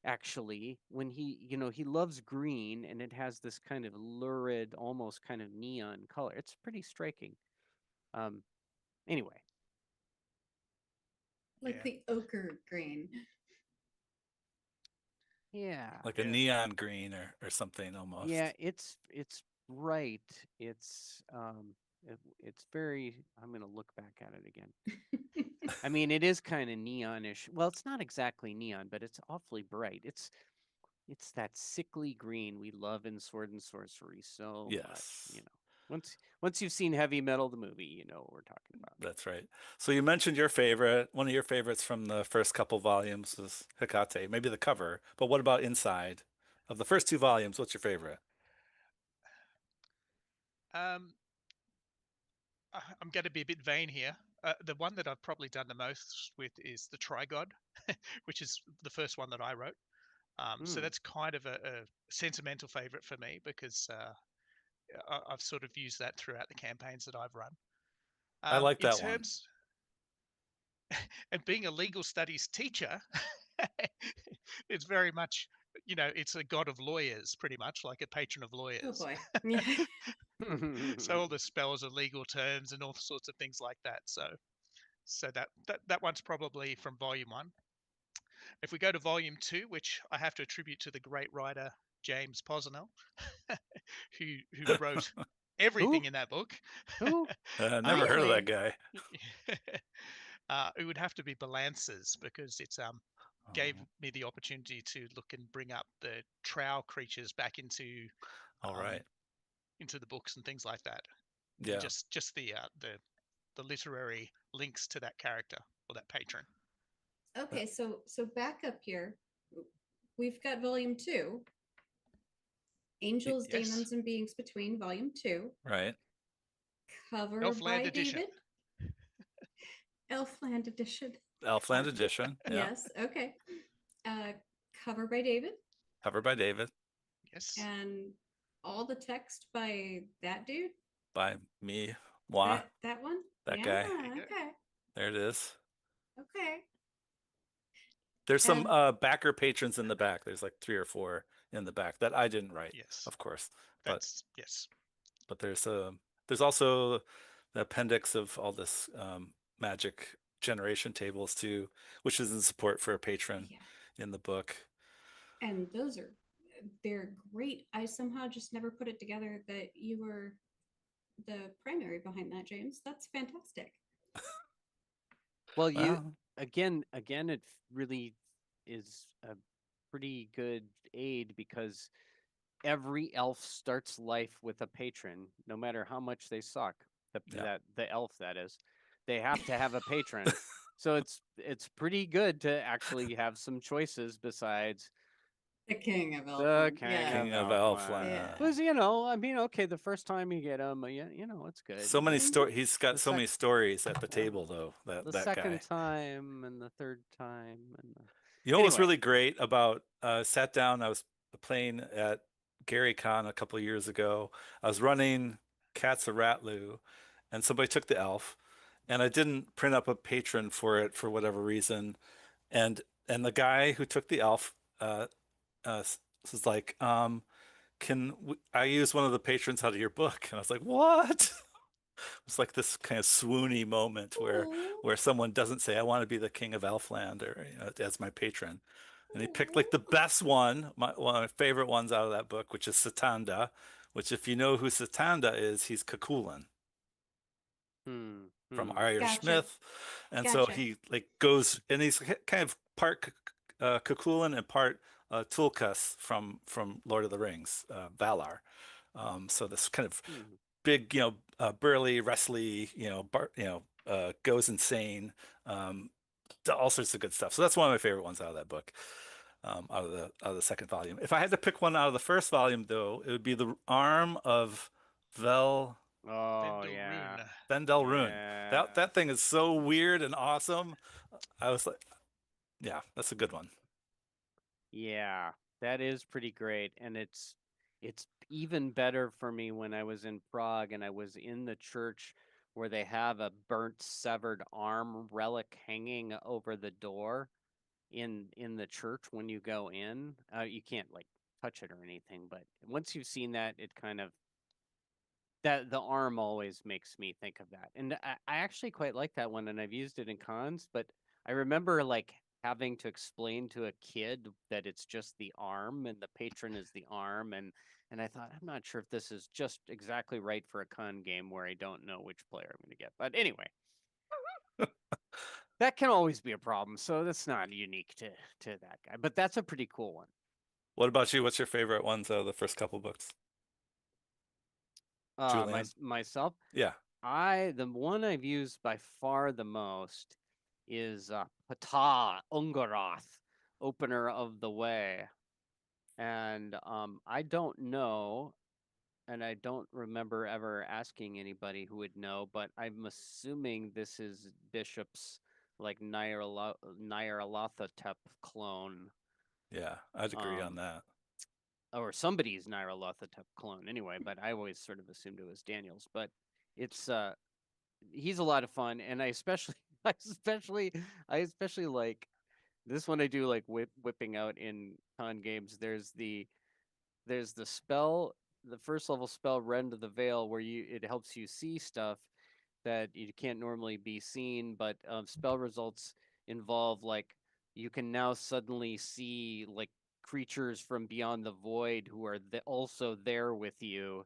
actually, when he loves green, and it has this kind of lurid, almost kind of neon color. It's pretty striking. Anyway.
Like the ochre green.
Yeah.
Like a neon green or something almost.
Yeah, it's bright. It's very. I'm gonna look back at it again. I mean, it is kind of neonish. Well, it's not exactly neon, but it's awfully bright. It's that sickly green we love in Sword and Sorcery so much. Once you've seen Heavy Metal, the movie, you know what we're talking about.
That's right. So you mentioned one of your favorites from the first couple volumes was Hecate, maybe the cover, but what about inside? Of the first two volumes, what's your favorite?
I'm going to be a bit vain here. The one that I've probably done the most with is the Trigod, which is the first one that I wrote. So that's kind of a sentimental favorite for me because I've sort of used that throughout the campaigns that I've run.
I like that one.
And being a legal studies teacher, it's very much, it's a god of lawyers, pretty much like a patron of lawyers.
Oh boy. Yeah.
So all the spells are legal terms and all sorts of things like that. So that one's probably from volume 1. If we go to volume 2, which I have to attribute to the great writer James Posnell, who wrote everything in that book.
Who?
Never heard of that guy.
It would have to be Balances because it gave me the opportunity to look and bring up the trowel creatures back into into the books and things like that.
Yeah.
And just the literary links to that character or that patron.
Okay, so back up here. We've got volume 2. Angels,
Yes.
Demons, and Beings Between, volume 2.
Right.
Cover
Elfland
by
edition.
David. Elfland edition.
Elfland edition. Yeah.
Yes, okay. Cover by David.
Covered by David.
Yes.
And all the text by that dude.
By me. Moi.
That one.
That
yeah,
guy.
Okay.
There it is.
Okay.
There's some
And-
backer patrons in the back. There's like 3 or 4 in the back that I didn't write,
Yes.
of course. But
That's yes.
but there's also the appendix of all this magic generation tables too, which is in support for a patron
Yeah.
in the book.
And they're great. I somehow just never put it together that you were the primary behind that, James. That's fantastic.
Well, again, it really is a pretty good aid because every elf starts life with a patron, no matter how much they suck. The elf, that is, they have to have a patron. So it's pretty good to actually have some choices besides
The King of
the
Elfland.
King of Elfland.
Because I mean, okay, the first time you get him, it's good.
So many stories. He's got so many stories at the table, though.
The
that
second
guy.
time and the third time and
You know what's really great about sat down, I was playing at Gary Con a couple of years ago. I was running Cats of Ratlu, and somebody took the elf, and I didn't print up a patron for it for whatever reason. And the guy who took the elf was like, I use one of the patrons out of your book? And I was like, what? It's like this kind of swoony moment where someone doesn't say, I want to be the king of Elfland or as my patron. And he picked like the best one, one of my favorite ones out of that book, which is Satanda, which if you know who Satanda is, he's Kakulan from Arya
Gotcha.
Smith. And so he like goes and he's kind of part Kakulan and part Tulkas from Lord of the Rings, Valar. So this kind of big, burly, wrestly, goes insane, all sorts of good stuff. So that's one of my favorite ones out of that book, out of the second volume. If I had to pick one out of the first volume, though, it would be the Arm of Vel.
Oh yeah,
Vendelrune. That thing is so weird and awesome. I was like, yeah, that's a good one.
Yeah, that is pretty great, and it's even better for me when I was in Prague and I was in the church where they have a burnt severed arm relic hanging over the door in the church when you go in. You can't like touch it or anything, but once you've seen that, it kind of that the arm always makes me think of that. And I actually quite like that one, and I've used it in cons, but I remember like having to explain to a kid that it's just the arm and the patron is the arm, and I thought, I'm not sure if this is just exactly right for a con game where I don't know which player I'm going to get. But anyway, that can always be a problem, so that's not unique to that guy, but that's a pretty cool one.
What about you? What's your favorite ones out of the first couple books?
Myself?
Yeah.
The one I've used by far the most is Ptah Ungarath, Opener of the Way. And I don't know, and I don't remember ever asking anybody who would know, but I'm assuming this is Bishop's like Nyarlathotep clone.
Yeah, I'd agree on that.
Or somebody's Nyarlathotep clone anyway, but I always sort of assumed it was Daniel's. But it's he's a lot of fun, and I especially like this one. I do like whipping out in con games. There's the spell, the first level spell, Rend of the Veil, where it helps you see stuff that you can't normally be seen, but spell results involve like you can now suddenly see like creatures from beyond the void who are also there with you,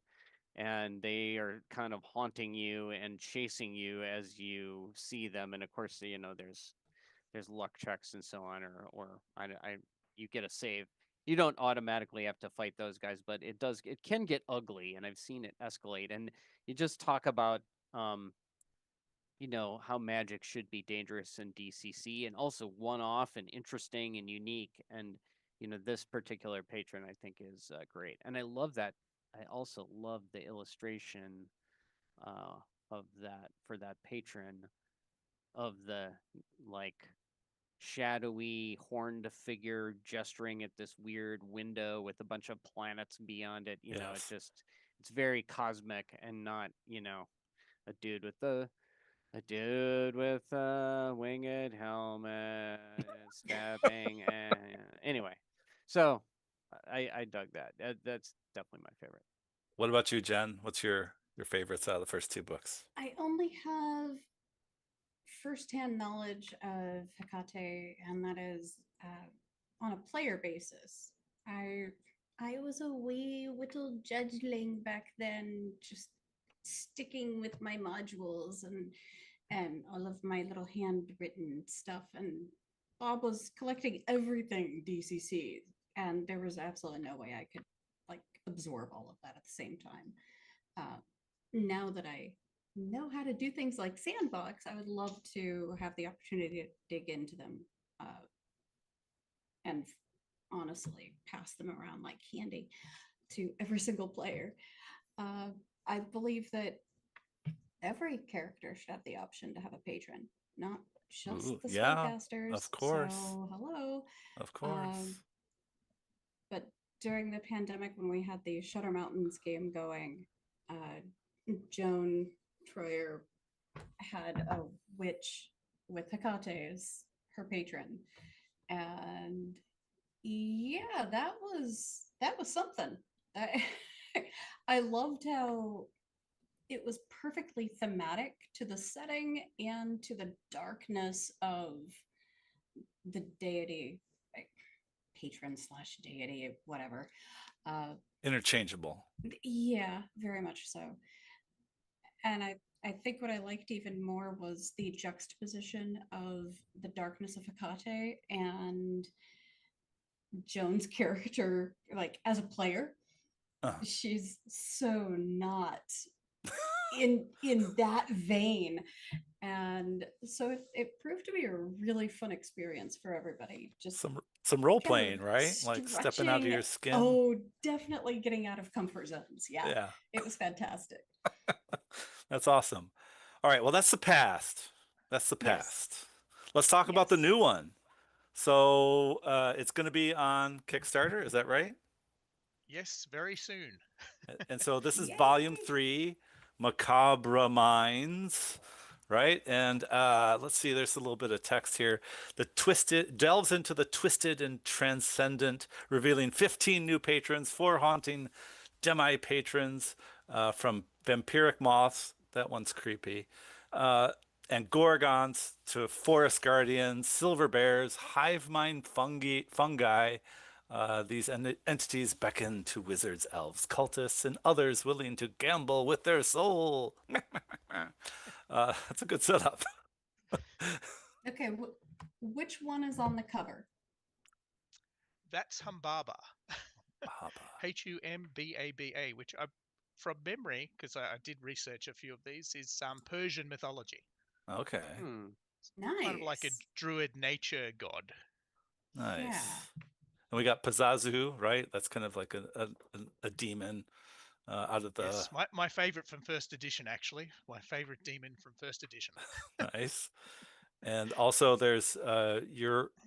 and they are kind of haunting you and chasing you as you see them. And of course, there's luck checks and so on, or you get a save. You don't automatically have to fight those guys, but it can get ugly, and I've seen it escalate. And you just talk about how magic should be dangerous in DCC, and also one-off and interesting and unique. And this particular patron I think is great, and I love that. I also love the illustration of that for that patron, of the like shadowy horned figure gesturing at this weird window with a bunch of planets beyond it.
Yes.
It's very cosmic and not a dude with a winged helmet stabbing. Anyway, so I dug that. That's definitely my favorite.
What about you, Jen? What's your favorites out of the first two books?
I only have firsthand knowledge of Hecate, and that is on a player basis. I was a wee little judgeling back then, just sticking with my modules and all of my little handwritten stuff. And Bob was collecting everything DCC, and there was absolutely no way I could like absorb all of that at the same time. Now that I know how to do things like Sandbox, I would love to have the opportunity to dig into them and honestly pass them around like candy to every single player. I believe that every character should have the option to have a patron, not just
Ooh,
the
yeah,
spellcasters.
of course.
So, hello.
Of course.
But during the pandemic, when we had the Shutter Mountains game going, Joan Troyer had a witch with Hecate as her patron, and yeah, that was something. I loved how it was perfectly thematic to the setting and to the darkness of the deity, like patron / deity, whatever.
Interchangeable.
Yeah, very much so. And I think what I liked even more was the juxtaposition of the darkness of Hecate and Joan's character, like as a player. She's so not in that vein, and so it proved to be a really fun experience for everybody. Just
some role playing, right? Like stepping out of your skin.
Oh, definitely getting out of comfort zones. Yeah. It was fantastic.
That's awesome. All right, well, that's the past. That's the past. Yes. Let's talk about the new one. So it's going to be on Kickstarter, is that right?
Yes, very soon.
And so this is volume 3, Macabre Minds, right? And let's see, there's a little bit of text here. The twisted delves into the twisted and transcendent, revealing 15 new patrons, 4 haunting demi-patrons from vampiric moths. That one's creepy. And gorgons to forest guardians, silver bears, hive mind fungi. These entities beckon to wizards, elves, cultists, and others willing to gamble with their soul. That's a good setup.
Okay, which one is on the cover?
That's Humbaba. Humbaba, which from memory, because I did research a few of these, is Persian mythology.
Okay.
Nice.
Kind of like a druid nature god.
Nice. Yeah. And we got Pazazu, right? That's kind of like a demon out of the...
Yes, my favorite from first edition, actually. My favorite demon from first edition.
Nice. And also there's I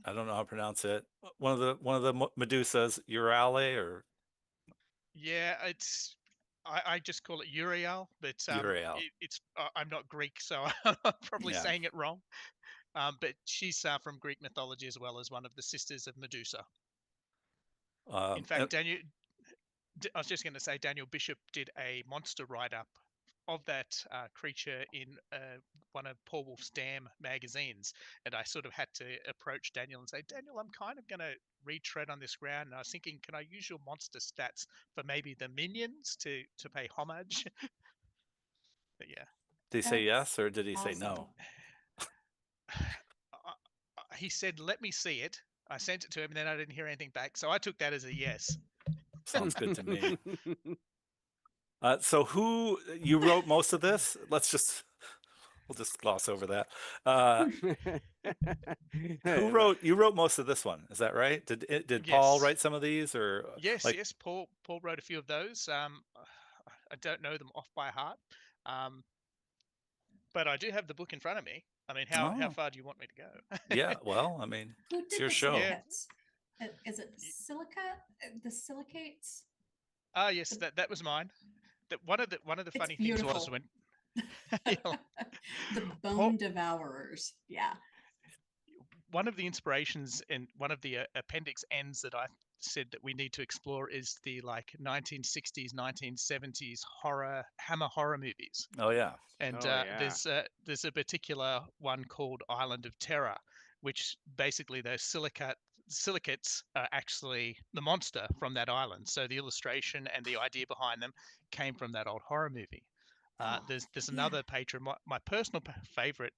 don't know how to pronounce it. One of the Medusas, Eurale, or...
Yeah, it's... I just call it Uriel, but
Uriel.
it's I'm not Greek, so I'm probably saying it wrong. But she's from Greek mythology as well, as one of the sisters of Medusa. In fact, I was just going to say, Daniel Bishop did a monster write-up of that creature in one of Paul Wolf's Damn magazines, and I sort of had to approach Daniel and say, Daniel, I'm kind of going to retread on this ground, and I was thinking, can I use your monster stats for maybe the minions to pay homage? But yeah.
Did he say yes, or did he say no?
He said, let me see it. I sent it to him, and then I didn't hear anything back, so I took that as a yes.
Sounds good to me. So you wrote most of this? we'll just gloss over that. You wrote most of this one, is that right? Did Paul
Yes.
write some of these, or
Yes,
like?
yes. Paul wrote a few of those. I don't know them off by heart, um, but I do have the book in front of me. I mean, how
Oh,
far do you want me to go?
yeah. Well, I mean,
Who
it's
did
your
the
show.
Yeah.
silicates? Is it silica? The silicates?
Ah, yes, that was mine. That one of the
It's
funny things was
beautiful.
when you know,
The
Paul,
bone devourers. Yeah.
one of the inspirations in one of the appendix ends that I said that we need to explore is the like 1960s, 1970s hammer horror movies.
Oh yeah.
And
Oh yeah.
there's a particular one called Island of Terror, which basically those silicates are actually the monster from that island. So the illustration and the idea behind them came from that old horror movie.
Oh,
There's
yeah.
another patron. My personal favorite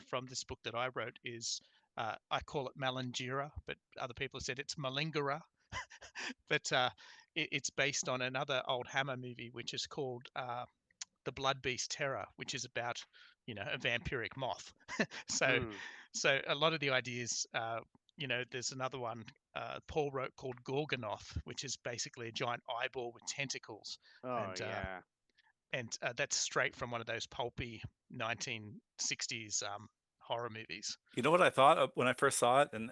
from this book that I wrote is I call it Malingira, but other people have said it's Malingera. But it's based on another old Hammer movie, which is called The Blood Beast Terror, which is about a vampiric moth. so
Hmm.
so a lot of the ideas, there's another one Paul wrote called Gorgonoth, which is basically a giant eyeball with tentacles,
Oh
and
yeah.
that's straight from one of those pulpy 1960s horror movies.
You know what I thought of when I first saw it, and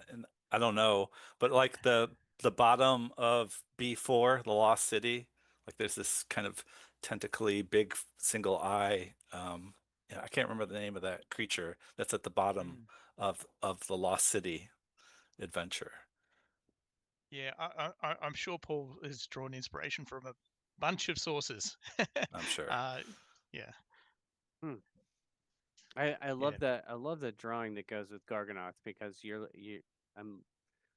I don't know, but like the bottom of B4, the Lost City, like there's this kind of tentacly big single eye. Yeah, I can't remember the name of that creature that's at the bottom
Mm.
of the Lost City adventure.
Yeah, I'm sure Paul has drawn inspiration from a bunch of sources.
I'm sure.
Yeah,
Hmm. I
yeah.
love that. I love the drawing that goes with Garganoth because I'm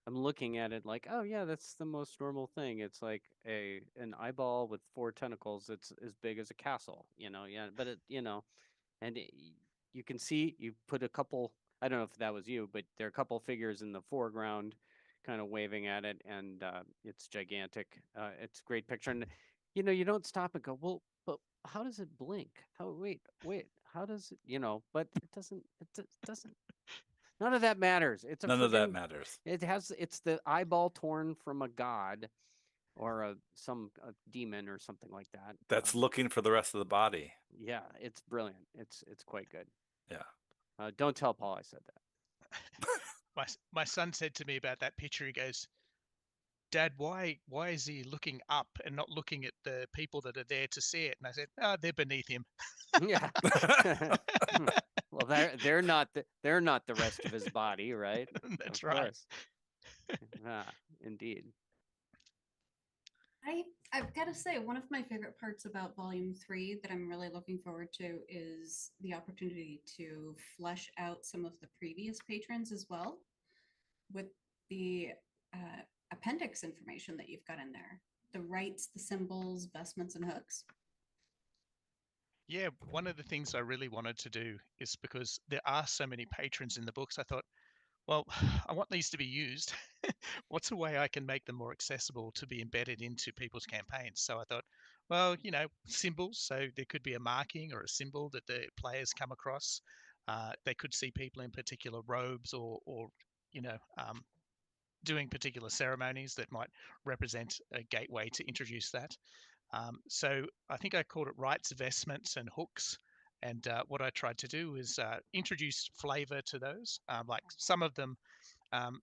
I'm looking at it like, oh yeah, that's the most normal thing. It's like an eyeball with four tentacles. It's as big as a castle, Yeah, but and you can see you put a couple. I don't know if that was you, but there are a couple figures in the foreground, kind of waving at it, and it's gigantic. It's a great picture, and you don't stop and go, well, but how does it blink? Wait, how does it? But it doesn't. Doesn't. None of that matters. It's a
None of that
freaking.
matters.
It's the eyeball torn from a god, or a demon or something like that.
That's looking for the rest of the body.
Yeah, it's brilliant. It's quite good.
Yeah.
Don't tell Paul I said that.
My son said to me about that picture. He goes, "Dad, why is he looking up and not looking at the people that are there to see it?" And I said, "Oh, they're beneath him."
Yeah. Well, they're not the rest of his body, right?
That's
Of
right.
course. Indeed.
I've got to say, one of my favorite parts about Volume 3 that I'm really looking forward to is the opportunity to flesh out some of the previous patrons as well with the appendix information that you've got in there. The rights, the symbols, vestments, and hooks.
Yeah, one of the things I really wanted to do is because there are so many patrons in the books, I thought, well, I want these to be used. What's a way I can make them more accessible to be embedded into people's campaigns? So I thought, well, symbols. So there could be a marking or a symbol that the players come across. They could see people in particular robes or doing particular ceremonies that might represent a gateway to introduce that. So I think I called it rights, vestments, and hooks. And what I tried to do is introduce flavor to those. Like some of them.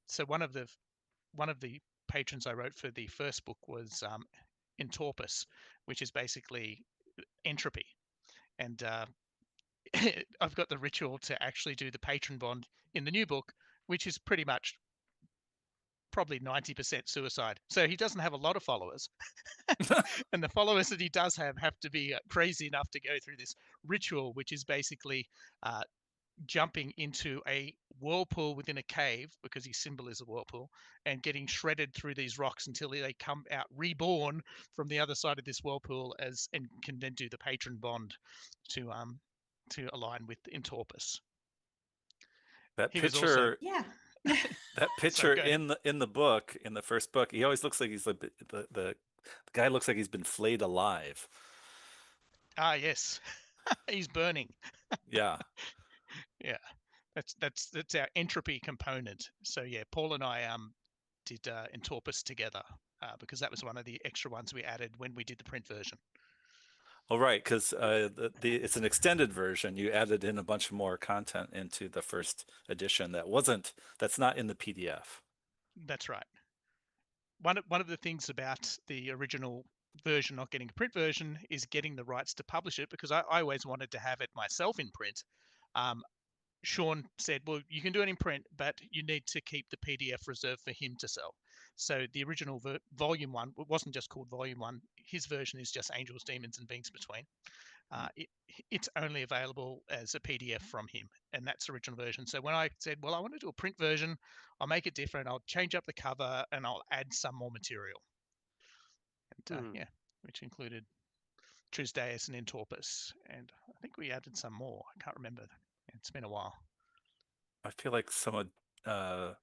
So one of the patrons I wrote for the first book was Entorpus, which is basically entropy. And I've got the ritual to actually do the patron bond in the new book, which is pretty much probably 90% suicide. So he doesn't have a lot of followers. And the followers that he does have to be crazy enough to go through this ritual, which is basically jumping into a whirlpool within a cave, because his symbol is a whirlpool, and getting shredded through these rocks until they come out reborn from the other side of this whirlpool and can then do the patron bond to align with Entorpus.
That
He was also
picture,
Yeah.
that picture in the book, in the first book, he always looks like he's like the guy looks like he's been flayed alive.
yes. He's burning.
Yeah.
Yeah, that's our entropy component. So yeah, Paul and I did Entorpus together because that was one of the extra ones we added when we did the print version.
Oh, right, because it's an extended version. You added in a bunch more content into the first edition that's not in the PDF.
That's right. One of the things about the original version not getting a print version is getting the rights to publish it, because I always wanted to have it myself in print. Sean said, well, you can do it in print, but you need to keep the PDF reserved for him to sell. So the original volume one, it wasn't just called volume one. His version is just Angels, Demons, and Beings Between. It's only available as a PDF from him, and that's the original version. So when I said, well, I want to do a print version, I'll make it different. I'll change up the cover and I'll add some more material. And yeah, which included Trisdaeus and Entorpus, and I think we added some more. I can't remember. It's been a while.
I feel like someone was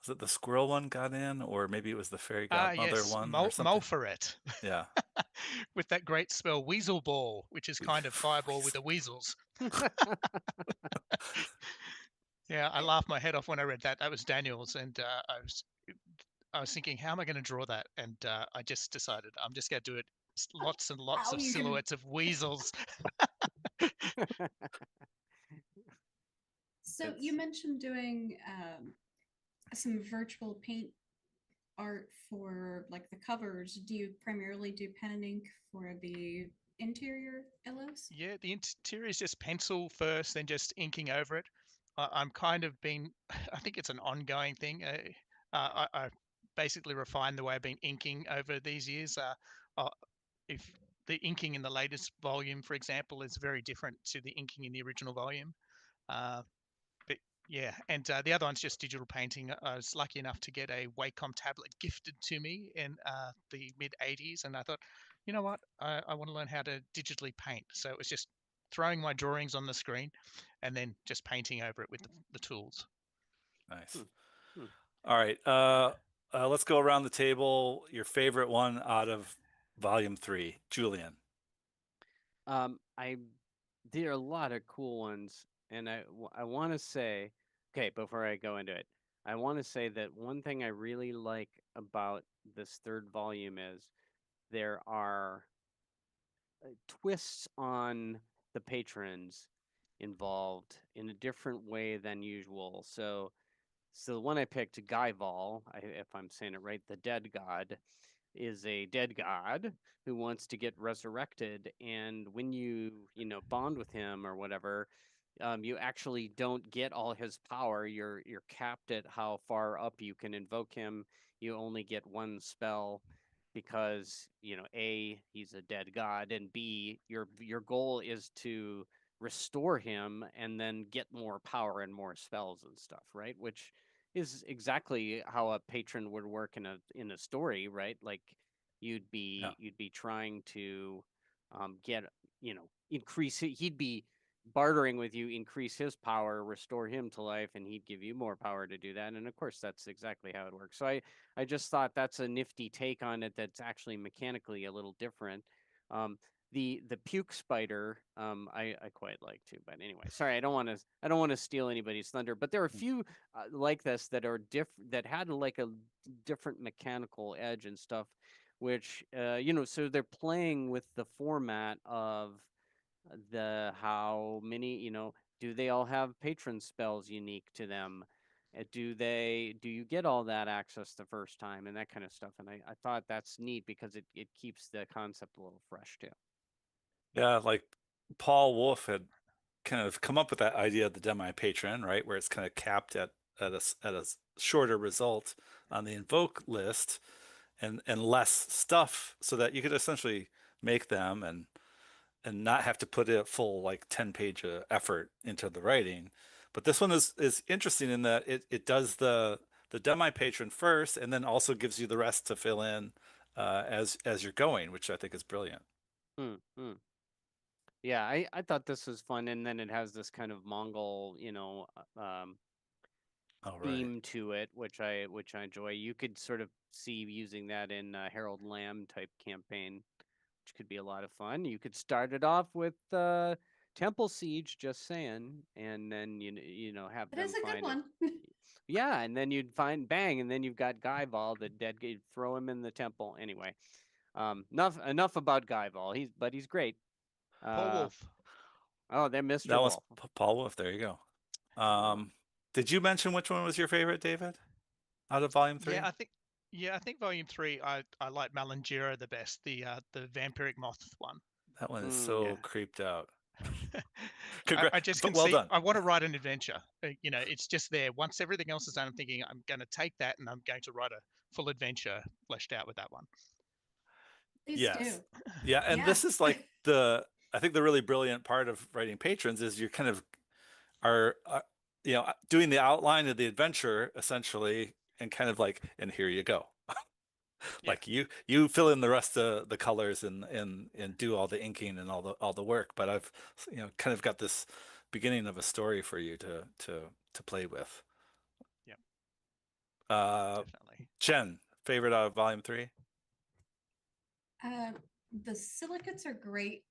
it the squirrel one got in, or maybe it was the fairy godmother
Yes,
one or something.
Molferet.
Yeah.
With that great spell, Weasel Ball, which is kind of fireball with the weasels. Yeah, I laughed my head off when I read that. That was Daniel's, and I was thinking, how am I going to draw that? And I just decided I'm just going to do it lots and lots of silhouettes of weasels.
So you mentioned doing some virtual paint art for like the covers. Do you primarily do pen and ink for the interior illos?
Yeah, the interior is just pencil first, then just inking over it. I'm kind of been, I think it's an ongoing thing. I basically refined the way I've been inking over these years. If the inking in the latest volume, for example, is very different to the inking in the original volume. But yeah, and the other one's just digital painting. I was lucky enough to get a Wacom tablet gifted to me in the mid 80s, and I thought, you know what, I want to learn how to digitally paint. So it was just throwing my drawings on the screen and then just painting over it with the tools.
Nice. All right. Let's go around the table. Your favorite one out of volume 3, Julian.
I There are a lot of cool ones, and I want to say, okay, before I go into it, I want to say that one thing I really like about this third volume is there are twists on the patrons involved in a different way than usual. So the one I picked, Guyval, if I'm saying it right, the dead god, is a dead god who wants to get resurrected, and when you bond with him or whatever, you actually don't get all his power. You're capped at how far up you can invoke him. You only get one spell because A, he's a dead god, and B, your goal is to restore him and then get more power and more spells and stuff, right? Which is exactly how a patron would work in a story, right? Like you'd be trying to get increase. He'd be bartering with you, increase his power, restore him to life, and he'd give you more power to do that. And of course, that's exactly how it works. So I just thought that's a nifty take on it. That's actually mechanically a little different. The puke spider, I quite like too. But anyway, sorry, I don't want to steal anybody's thunder. But there are a few like this that are that had like a different mechanical edge and stuff, which so they're playing with the format of how many, do they all have patron spells unique to them? Do you get all that access the first time and that kind of stuff? And I thought that's neat because it keeps the concept a little fresh too.
Yeah, like Paul Wolf had kind of come up with that idea of the demi-patron, right? Where it's kind of capped at a shorter result on the invoke list and less stuff so that you could essentially make them and not have to put a full like 10-page effort into the writing. But this one is interesting in that it does the demi-patron first and then also gives you the rest to fill in as you're going, which I think is brilliant.
Yeah, I thought this was fun, and then it has this kind of Mongol, theme to it, which I enjoy. You could sort of see using that in a Harold Lamb type campaign, which could be a lot of fun. You could start it off with Temple Siege, just saying, and then you know have
That
them
is a good
find
one.
Yeah, and then you'd find bang, and then you've got Guyval, the dead guy. Throw him in the temple. Anyway, enough about Guyval. He's great.
Paul Wolf.
Oh, they're Mr.
That was
Wolf.
Paul Wolf. There you go. Did you mention which one was your favorite, David? Out of Volume 3?
Yeah, I think Volume 3. I like Malangira the best. The vampiric moth one.
That one is so
Yeah.
creeped out.
I just can
well
see.
done.
I want to write an adventure. It's just there. Once everything else is done, I'm thinking I'm going to take that and I'm going to write a full adventure fleshed out with that one.
Please
Yes.
do.
Yeah, and this is like I think the really brilliant part of writing patrons is you kind of are doing the outline of the adventure essentially, and kind of like, and here you go.
Yeah.
Like you fill in the rest of the colors and do all the inking and all the work, but I've kind of got this beginning of a story for you to play with.
Yeah.
Definitely. Jen, favorite out of Volume 3?
The silicates are great.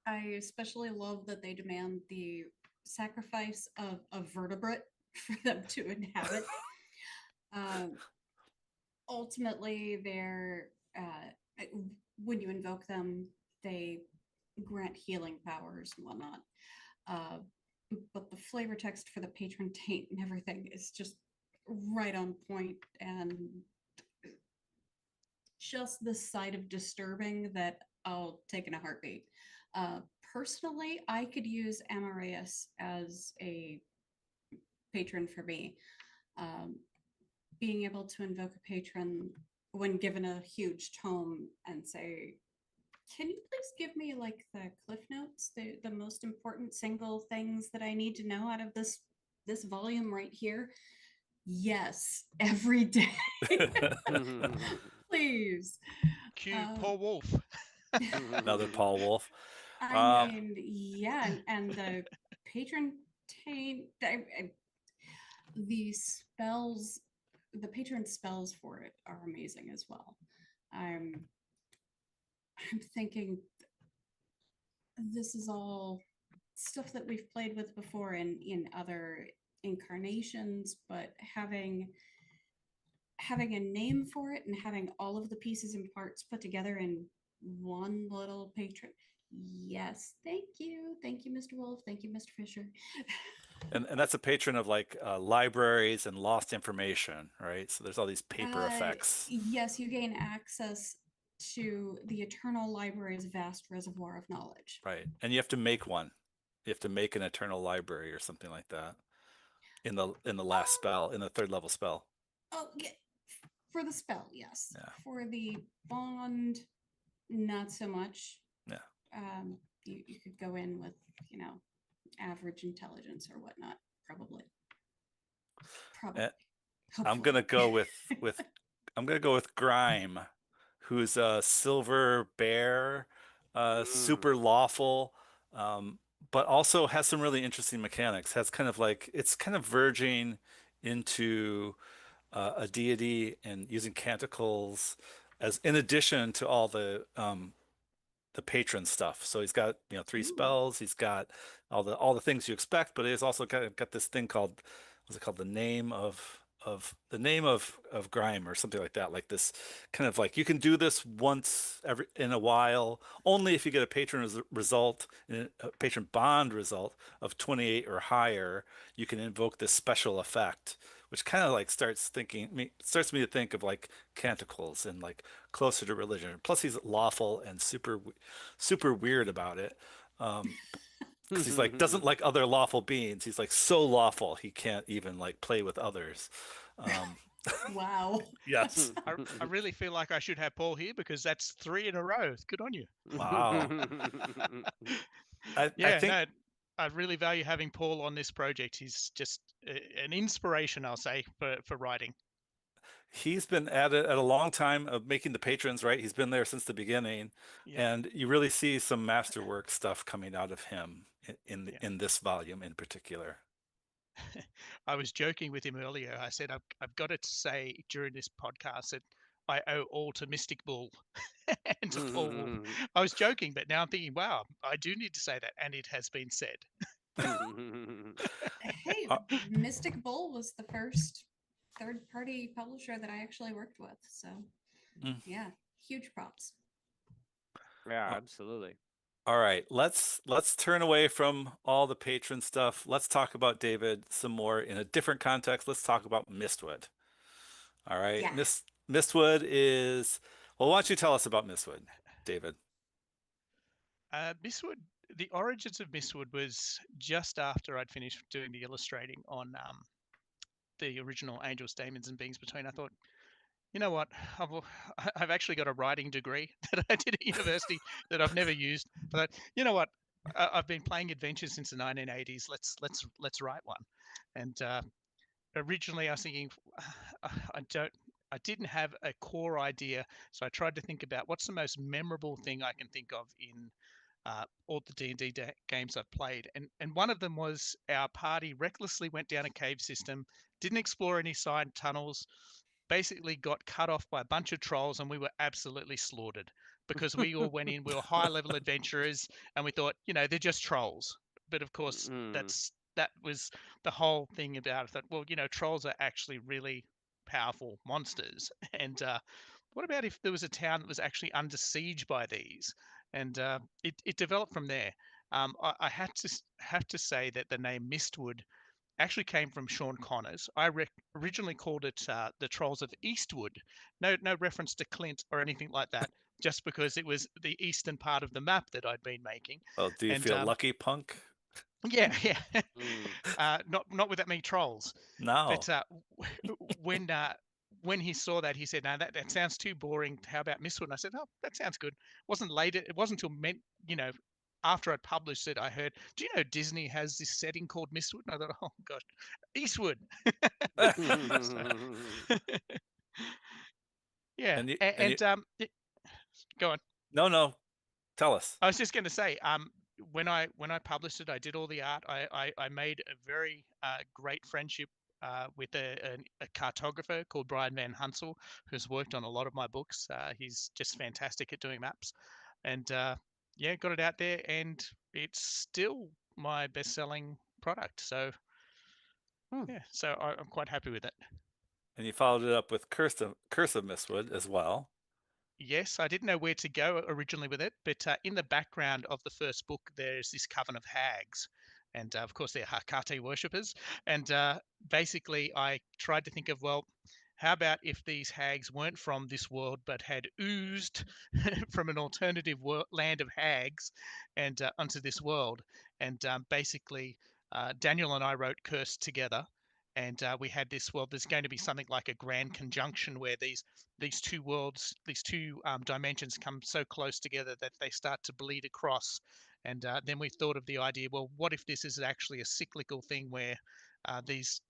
I especially love that they demand the sacrifice of a vertebrate for them to inhabit. Ultimately, they're when you invoke them, they grant healing powers and whatnot. But the flavor text for the patron taint and everything is just right on point, and just the side of disturbing that I'll take in a heartbeat. Personally, I could use Amareus as a patron for me. Being able to invoke a patron when given a huge tome and say, can you please give me like the cliff notes, the most important single things that I need to know out of this volume right here? Yes, every day. Please.
Cue Paul Wolf.
Another Paul Wolf.
I mean, yeah, and the patron taint, the spells, the patron spells for it are amazing as well. I'm thinking this is all stuff that we've played with before in other incarnations, but having a name for it and having all of the pieces and parts put together in one little patron. Yes, thank you, Mr. Wolf, thank you, Mr. Fischer.
And that's a patron of like libraries and lost information, right? So there's all these paper effects.
Yes, you gain access to the Eternal Library's vast reservoir of knowledge.
Right, and you have to make one. You have to make an Eternal Library or something like that in the last spell, in the 3rd level spell.
Oh, yeah. For the spell, yes.
Yeah.
For the bond, not so much.
Yeah.
You could go in with, average intelligence or whatnot, probably.
I'm gonna go with Grime, who's a silver bear, super lawful, but also has some really interesting mechanics. Has kind of like, it's kind of verging into a deity and using canticles as in addition to all the patron stuff. So he's got 3 spells. He's got all the things you expect, but he's also got this thing called, what's it called, the name of Grime or something like that. Like this kind of like, you can do this once in a while, only if you get a patron result, a patron bond result of 28 or higher, you can invoke this special effect, which kind of like starts me to think of like canticles and like closer to religion. Plus he's lawful and super weird about it. Because he's like, doesn't like other lawful beings. He's like so lawful he can't even like play with others.
Wow.
Yes.
I really feel like I should have Paul here because that's 3 in a row. Good on you.
Wow. I think
I really value having Paul on this project. He's just an inspiration, I'll say, for writing.
He's been at it a long time of making the patrons, right? He's been there since the beginning, and you really see some masterwork stuff coming out of him in this volume in particular.
I was joking with him earlier. I said I've got to say during this podcast that I owe all to Mystic Bull and to Paul Wolf. I was joking, but now I'm thinking, wow, I do need to say that, and it has been said.
Hey,
Uh,
Mystic Bull was the first third-party publisher that I actually worked with. So,
Mm.
yeah, huge props.
Yeah,
Uh,
absolutely.
All right, let's turn away from all the patron stuff. Let's talk about David some more in a different context. Let's talk about Mistwood. All right,
Yeah.
Mistwood is well. Why don't you tell us about Mistwood, David?
Mistwood, the origins of Mistwood was just after I'd finished doing the illustrating on the original Angels, Demons, and Beings Between. I thought, you know what? I've, I've actually got a writing degree that I did at university that I've never used. But you know what? I've been playing adventures since the 1980s. Let's write one. And originally, I was thinking, I don't. I didn't have a core idea, so I tried to think about what's the most memorable thing I can think of in all the D&D games I've played. And one of them was our party recklessly went down a cave system, didn't explore any side tunnels, basically got cut off by a bunch of trolls, and we were absolutely slaughtered because we all went in, we were high level adventurers, and we thought, they're just trolls. But of course, that was the whole thing about it. That, well, trolls are actually really powerful monsters. And what about if there was a town that was actually under siege by these? And it developed from there. I had to have to say that the name Mistwood actually came from Sean Connors. I originally called it the Trolls of Eastwood. No reference to Clint or anything like that, just because it was the eastern part of the map that I'd been making.
Well, do you
And
feel lucky, punk?
yeah, not with that many trolls.
No.
But when he saw that, he said, "No, that sounds too boring. How about Mistwood?" And I said, "Oh, that sounds good." Wasn't later. It wasn't until after I'd published it, I heard, "Do you know Disney has this setting called Mistwood?" And I thought, "Oh gosh, Eastwood." So, yeah,
And you
and,
and you
go on.
no, tell us.
I was just going to say, when I published it, I did all the art. I made a very great friendship with a cartographer called Brian Van Hunsel, who's worked on a lot of my books. He's just fantastic at doing maps, and yeah, got it out there, and it's still my best-selling product. So yeah, so I'm quite happy with it.
And you followed it up with Curse of Mistwood as well.
Yes, I didn't know where to go originally with it, but in the background of the first book, there's this coven of hags. And of course, they're Hakate worshippers. And basically, I tried to think of, well, how about if these hags weren't from this world but had oozed from an alternative land of hags and onto this world? And basically, Daniel and I wrote Curse together. And we had this, well, there's going to be something like a grand conjunction where these two worlds, these two dimensions come so close together that they start to bleed across. And then we thought of the idea, well, what if this is actually a cyclical thing where this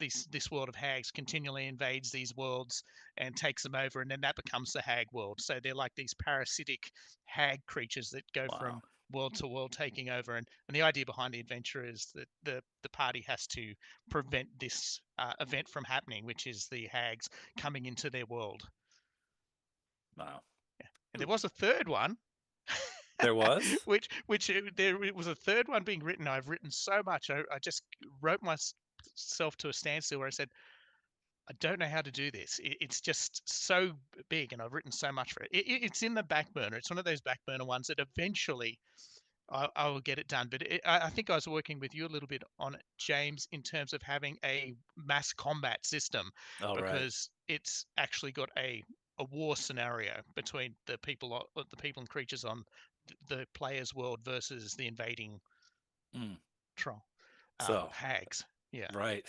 world of hags continually invades these worlds and takes them over, and then that becomes the hag world. So they're like these parasitic hag creatures that go
Wow.
from world to world, taking over. And the idea behind the adventure is that the party has to prevent this event from happening, which is the hags coming into their world.
Wow.
And there was a third one.
There was?
There was a third one being written. I've written so much. I just wrote myself to a standstill where I said, I don't know how to do this. It's just so big, and I've written so much for it. It's in the back burner. It's one of those back burner ones that eventually I will get it done. But I think I was working with you a little bit on it, James, in terms of having a mass combat system,
All right.
because it's actually got a war scenario between the people and creatures on the player's world versus the invading troll
So,
hags. Yeah,
right.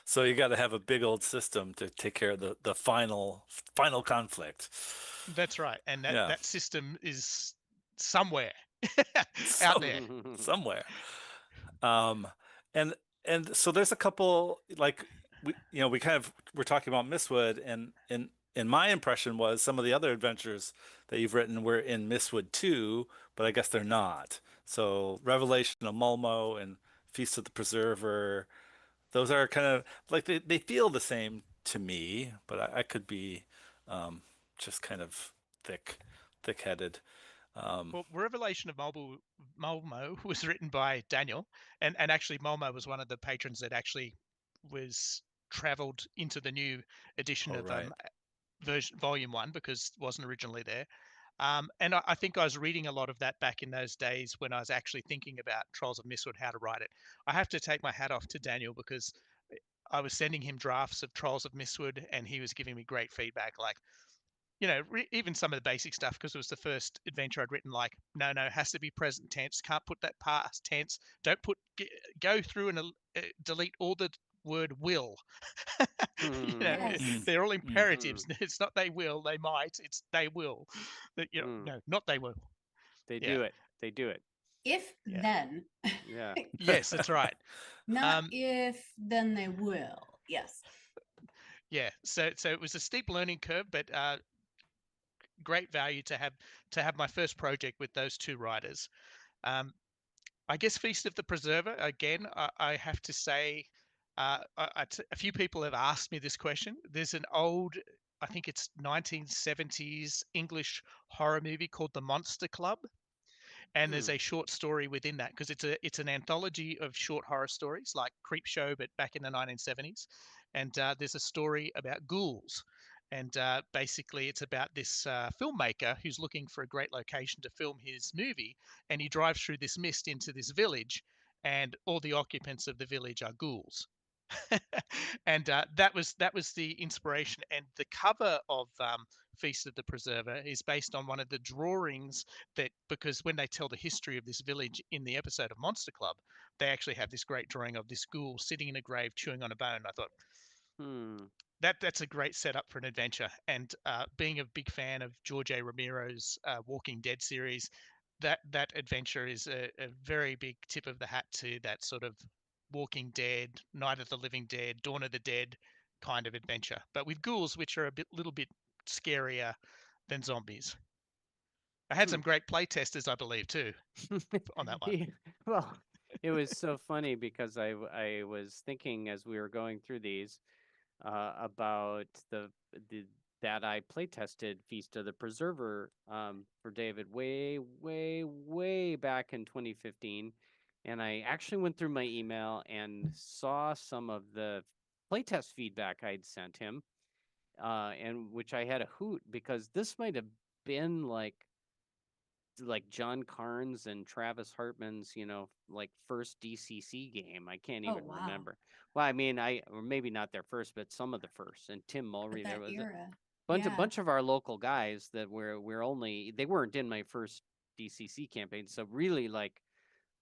So you got to have a big old system to take care of the final conflict.
that's right. And
Yeah.
that system is somewhere out
Some-
there.
somewhere. Um, and so there's a couple like we kind of we're talking about Mistwood, and my impression was some of the other adventures that you've written were in Mistwood too, but I guess they're not. So Revelation of Mulmo and Feast of the Preserver, those are kind of like they feel the same to me, but I could be just kind of thick-headed.
Well, Revelation of Malmo was written by Daniel, and actually Malmo was one of the patrons that actually was traveled into the new edition
Oh,
of
right.
volume 1 because it wasn't originally there. And I think I was reading a lot of that back in those days when I was actually thinking about Trolls of Mistwood, how to write it. I have to take my hat off to Daniel because I was sending him drafts of Trolls of Mistwood and he was giving me great feedback, like, even some of the basic stuff, because it was the first adventure I'd written, like, no, has to be present tense, can't put that past tense, don't go through and delete all the word will.
Yes.
They're all
Mm.
imperatives. It's not they will, they might, it's they will. No, not they will.
They
Yeah.
do it. They do it.
If
Yeah.
then.
Yeah.
Yes, that's right.
Not if, then they will. Yes.
Yeah. So it was a steep learning curve, but great value to have my first project with those two writers. I guess Feast of the Preserver, again, I have to say, a few people have asked me this question. There's an old, I think it's 1970s English horror movie called The Monster Club. And there's a short story within that because it's an anthology of short horror stories like Creepshow, but back in the 1970s. And there's a story about ghouls. And basically, it's about this filmmaker who's looking for a great location to film his movie. And he drives through this mist into this village, and all the occupants of the village are ghouls. And that was the inspiration. And the cover of Feast of the Preserver is based on one of the drawings because when they tell the history of this village in the episode of Monster Club, they actually have this great drawing of this ghoul sitting in a grave chewing on a bone. I thought that's a great setup for an adventure. And being a big fan of George A. Romero's Walking Dead series, that adventure is a very big tip of the hat to that sort of Walking Dead, Night of the Living Dead, Dawn of the Dead kind of adventure, but with ghouls, which are little bit scarier than zombies. I had some great play testers, I believe, too, on that one.
Yeah. Well, it was so funny because I was thinking as we were going through these about the that I play tested Feast of the Preserver for David way back in 2015, and I actually went through my email and saw some of the playtest feedback I'd sent him, and which I had a hoot because this might have been like John Carnes and Travis Hartman's, like first DCC game. I can't even
wow.
remember. Well, I mean, or maybe not their first, but some of the first. And Tim Mulry,
That
there was
era.
a bunch of our local guys that they weren't in my first DCC campaign, so really like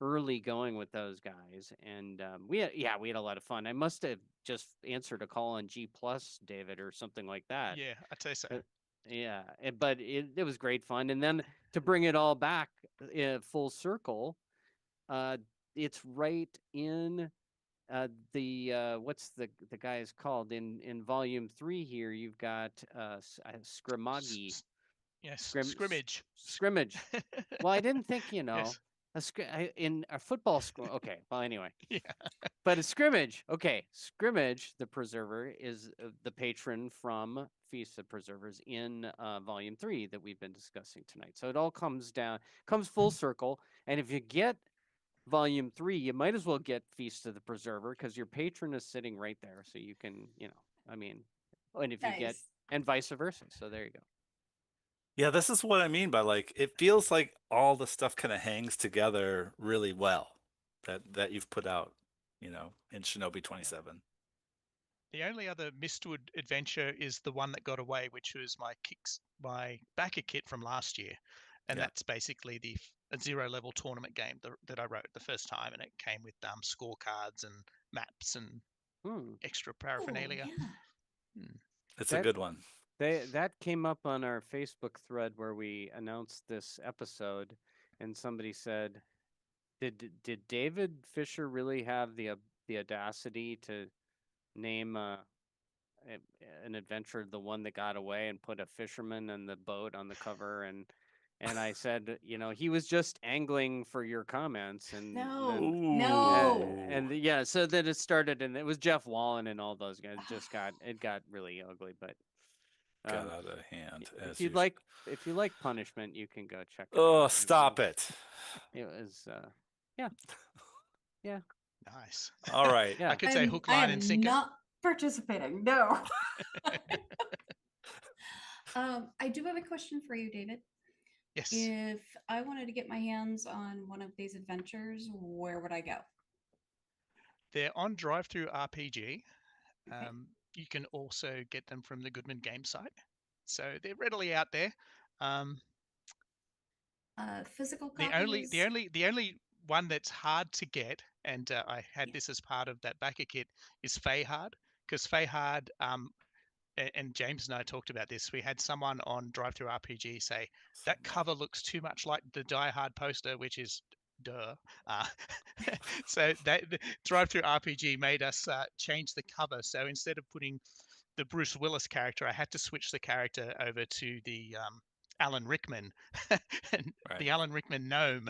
early going with those guys, and we had a lot of fun. I must have just answered a call on G Plus, David, or something like that.
Yeah, I'd say so.
Yeah, but it was great fun. And then to bring it all back full circle, it's right in the what's the guy's called in volume 3 here. You've got Scrimagi.
Yes,
Scrimmage. Well, I didn't think,
Yes.
in a football scrum. Okay, well, anyway.
Yeah.
But a scrimmage. Okay, Scrimmage, the Preserver, is the patron from Feast of Preservers in Volume 3 that we've been discussing tonight. So it all comes full circle. And if you get Volume 3, you might as well get Feast of the Preserver because your patron is sitting right there. So you can, and if you get, and vice versa. So there you go.
Yeah, this is what I mean by like it feels like all the stuff kind of hangs together really well that you've put out, in Shinobi 27.
The only other Mistwood adventure is the one that got away, which was my backer kit from last year, and that's basically a 0-level tournament game that I wrote the first time, and it came with scorecards and maps and extra paraphernalia.
It's a good one.
That came up on our Facebook thread where we announced this episode, and somebody said, "Did David Fischer really have the audacity to name an adventure the one that got away and put a fisherman and the boat on the cover?" And I said, he was just angling for your comments, and
No.
so then it started, and it was Jeff Wallen and all those guys. It got really ugly, but.
got out of hand.
If you like punishment, you can go check it
Oh,
out.
stop it.
It was yeah. Yeah.
Nice.
All right.
Yeah.
I could say hook,
I
line,
am
and sinker.
not participating. No. I do have a question for you, David.
Yes.
If I wanted to get my hands on one of these adventures, where would I go?
They're on Drive-Through RPG.
Okay.
You can also get them from the Goodman game site. So they're readily out there.
Physical
The
copies.
only one that's hard to get, and I had this as part of that backer kit, is Feyhard, because Feyhard, and James and I talked about this. We had someone on Drive-Through RPG say that cover looks too much like the Die Hard poster, which is duh. So the Drive-Through RPG made us change the cover. So instead of putting the Bruce Willis character, I had to switch the character over to the Alan Rickman, and the Alan Rickman gnome,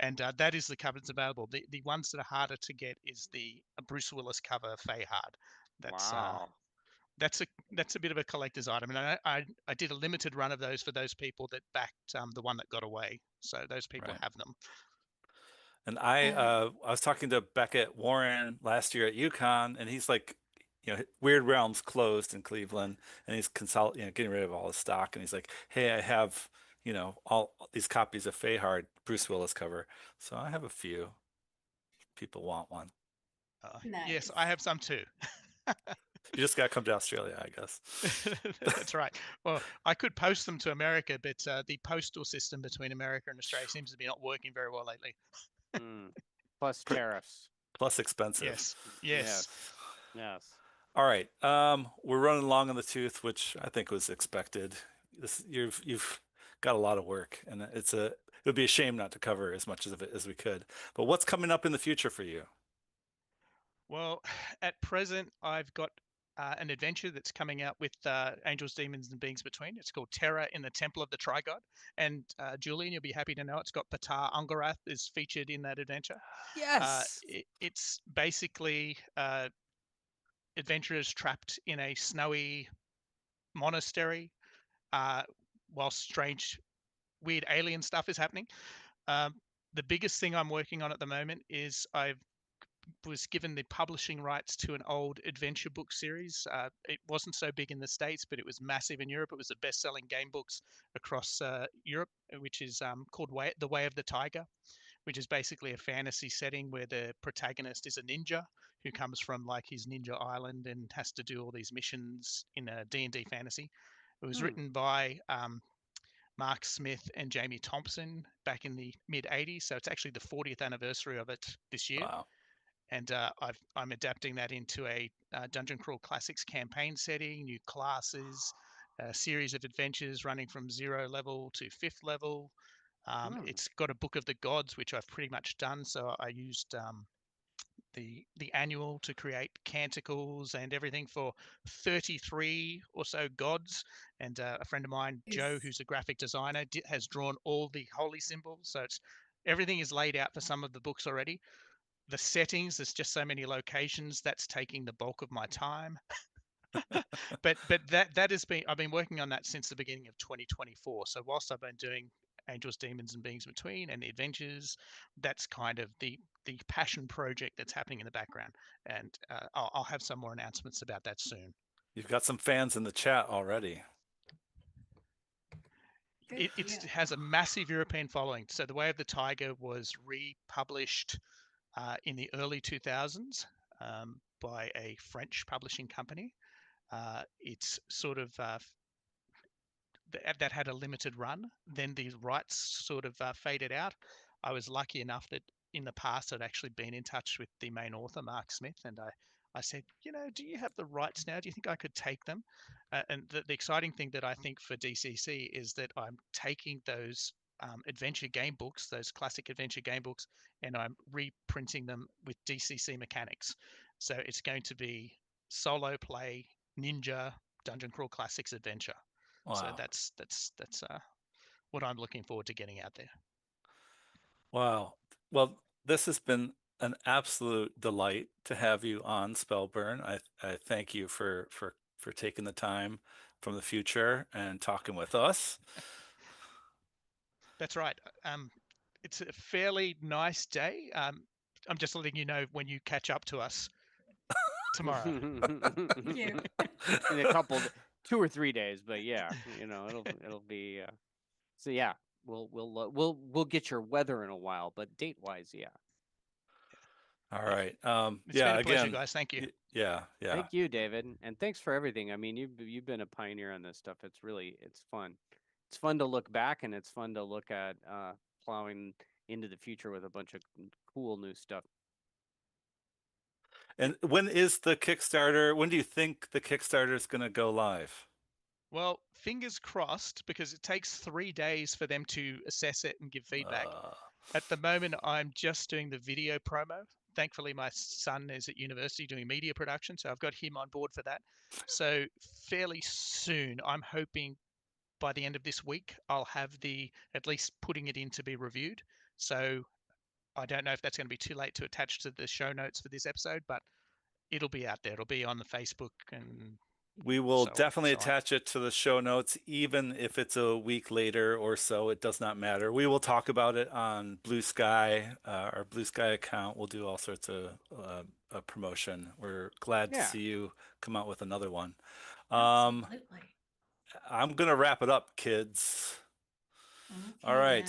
and that is the cover that's available. The ones that are harder to get is the Bruce Willis cover Feyhard.
Wow.
That's a bit of a collector's item, and I did a limited run of those for those people that backed the one that got away. So those people have them.
And I was talking to Beckett Warren last year at UConn, and he's like, Weird Realms closed in Cleveland, and he's getting rid of all his stock, and he's like, hey, I have, all these copies of Feyhard Bruce Willis cover, so I have a few. People want one.
Nice.
Yes, I have some too.
You just got to come to Australia, I guess.
That's right. Well, I could post them to America, but the postal system between America and Australia seems to be not working very well lately.
Plus tariffs.
Plus expensive.
Yes.
All right. We're running long on the tooth, which I think was expected. You've got a lot of work, and it would be a shame not to cover as much of it as we could. But what's coming up in the future for you?
Well, at present, I've got an adventure that's coming out with Angels, Demons, and Beings Between. It's called Terror in the Temple of the Trigod. And Julian, you'll be happy to know it's got Patar Ungarath is featured in that adventure.
Yes.
It's basically adventurers trapped in a snowy monastery whilst strange, weird alien stuff is happening. The biggest thing I'm working on at the moment is I was given the publishing rights to an old adventure book series. It wasn't so big in the States, but it was massive in Europe. It was the best-selling game books across Europe, which is called The Way of the Tiger, which is basically a fantasy setting where the protagonist is a ninja who comes from like his ninja island and has to do all these missions in a D&D fantasy. It was written by Mark Smith and Jamie Thompson back in the mid-'80s, so it's actually the 40th anniversary of it this year.
Wow.
And I'm adapting that into a Dungeon Crawl Classics campaign setting, new classes, a series of adventures running from 0 level to 5th level. It's got a Book of the Gods, which I've pretty much done. So I used the annual to create canticles and everything for 33 or so gods. And a friend of mine, Joe, who's a graphic designer, has drawn all the holy symbols. So everything is laid out for some of the books already. The settings, there's just so many locations, that's taking the bulk of my time. but that has been, I've been working on that since the beginning of 2024. So whilst I've been doing Angels, Demons, and Beings Between and the adventures, that's kind of the passion project that's happening in the background. And I'll have some more announcements about that soon.
You've got some fans in the chat already.
It has a massive European following. So The Way of the Tiger was republished in the early 2000s by a French publishing company. It's sort of that had a limited run. Then the rights sort of faded out. I was lucky enough that in the past I'd actually been in touch with the main author, Mark Smith, and I said, do you have the rights now? Do you think I could take them? And the exciting thing that I think for DCC is that I'm taking those adventure game books, those classic adventure game books, and I'm reprinting them with DCC mechanics. So it's going to be solo play, ninja, Dungeon Crawl Classics adventure.
Wow.
So that's what I'm looking forward to getting out there.
Wow. Well, this has been an absolute delight to have you on Spellburn. I thank you for taking the time. from the future and talking with us.
That's right. It's a fairly nice day. I'm just letting you know when you catch up to us tomorrow.
Thank you.
In a couple, 2 or 3 days, but yeah, it'll be. So yeah, we'll get your weather in a while, but date wise, yeah.
All right.
It's
yeah.
been a pleasure,
Again,
guys. Thank you.
Yeah.
Thank you, David, and thanks for everything. I mean, you've been a pioneer on this stuff. It's fun. It's fun to look back, and it's fun to look at plowing into the future with a bunch of cool new stuff.
And when is the Kickstarter? When do you think the Kickstarter is going to go live?
Well, fingers crossed, because it takes 3 days for them to assess it and give feedback. At the moment, I'm just doing the video promo. Thankfully, my son is at university doing media production, so I've got him on board for that. So fairly soon, I'm hoping by the end of this week, I'll have at least putting it in to be reviewed. So I don't know if that's going to be too late to attach to the show notes for this episode, but it'll be out there. It'll be on the Facebook, and
we will definitely attach it to the show notes, even if it's a week later or so. It does not matter. We will talk about it on Blue Sky, our Blue Sky account. We'll do all sorts of promotion. We're glad to see you come out with another one.
Absolutely.
I'm going to wrap it up, kids.
Okay,
all right.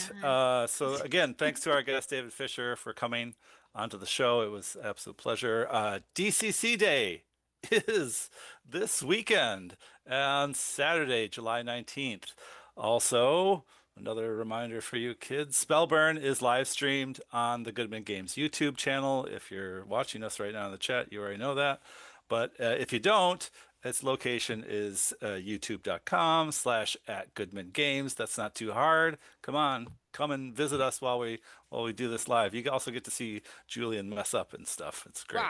So again, thanks to our guest, David Fischer, for coming onto the show. It was an absolute pleasure. DCC Day is this weekend on Saturday, July 19th. Also, another reminder for you kids, Spellburn is live streamed on the Goodman Games YouTube channel. If you're watching us right now in the chat, you already know that. But if you don't, its location is youtube.com/@GoodmanGames. That's not too hard. Come on, come and visit us while we do this live. You also get to see Julian mess up and stuff. It's great.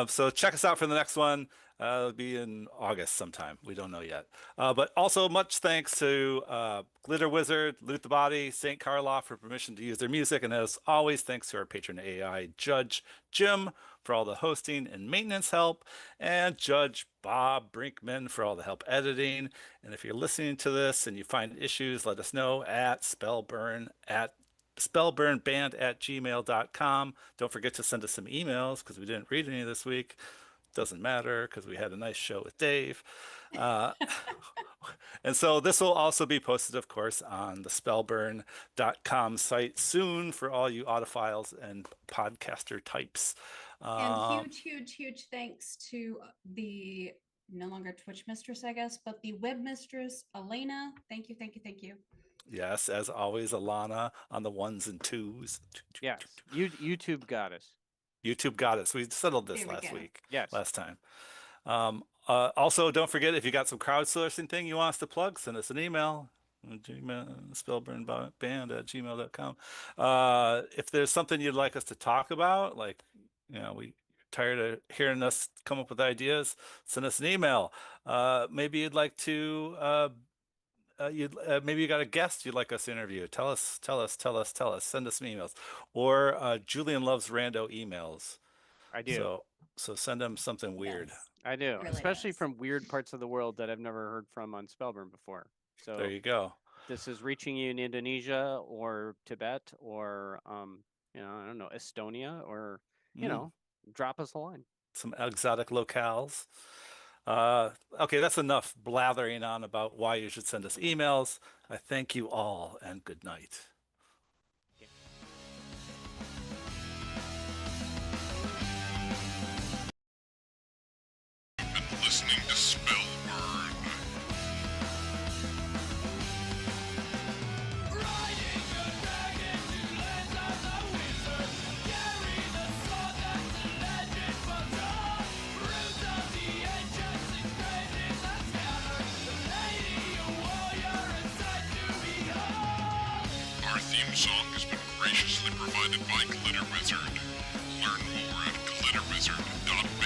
So check us out for the next one. It'll be in August sometime. We don't know yet. But also much thanks to Glitter Wizard, Loot the Body, St. Karloff for permission to use their music. And as always, thanks to our patron AI Judge Jim for all the hosting and maintenance help, and Judge Bob Brinkman for all the help editing. And if you're listening to this and you find issues, let us know at spellburnband@gmail.com. Don't forget to send us some emails, because we didn't read any this week. Doesn't matter, because we had a nice show with Dave. And so this will also be posted, of course, on the spellburn.com site soon for all you audiophiles and podcaster types.
And huge thanks to the no longer Twitch mistress, I guess, but the web mistress, Elena. Thank you.
Yes, as always, Alana on the ones and twos.
Yes, YouTube got us.
YouTube got us. We settled this last time. Also, don't forget, if you got some crowdsourcing thing you want us to plug, send us an email. spellburnband@gmail.com. If there's something you'd like us to talk about, like, we tired of hearing us come up with ideas, send us an email. Maybe you'd like to maybe you got a guest you'd like us to interview. Tell us. Send us some emails. Or Julian loves rando emails.
I do.
So send him something weird.
Yes.
I do,
Really
especially
does.
from weird parts of the world that I've never heard from on Spellburn before. So
there you go.
This is reaching you in Indonesia or Tibet or I don't know, Estonia, or drop us a line.
Some exotic locales. Okay, that's enough blathering on about why you should send us emails. I thank you all, and good night.
Listening to Spellburn. Our theme song has been graciously provided by Glitter Wizard. Learn more at glitterwizard.com.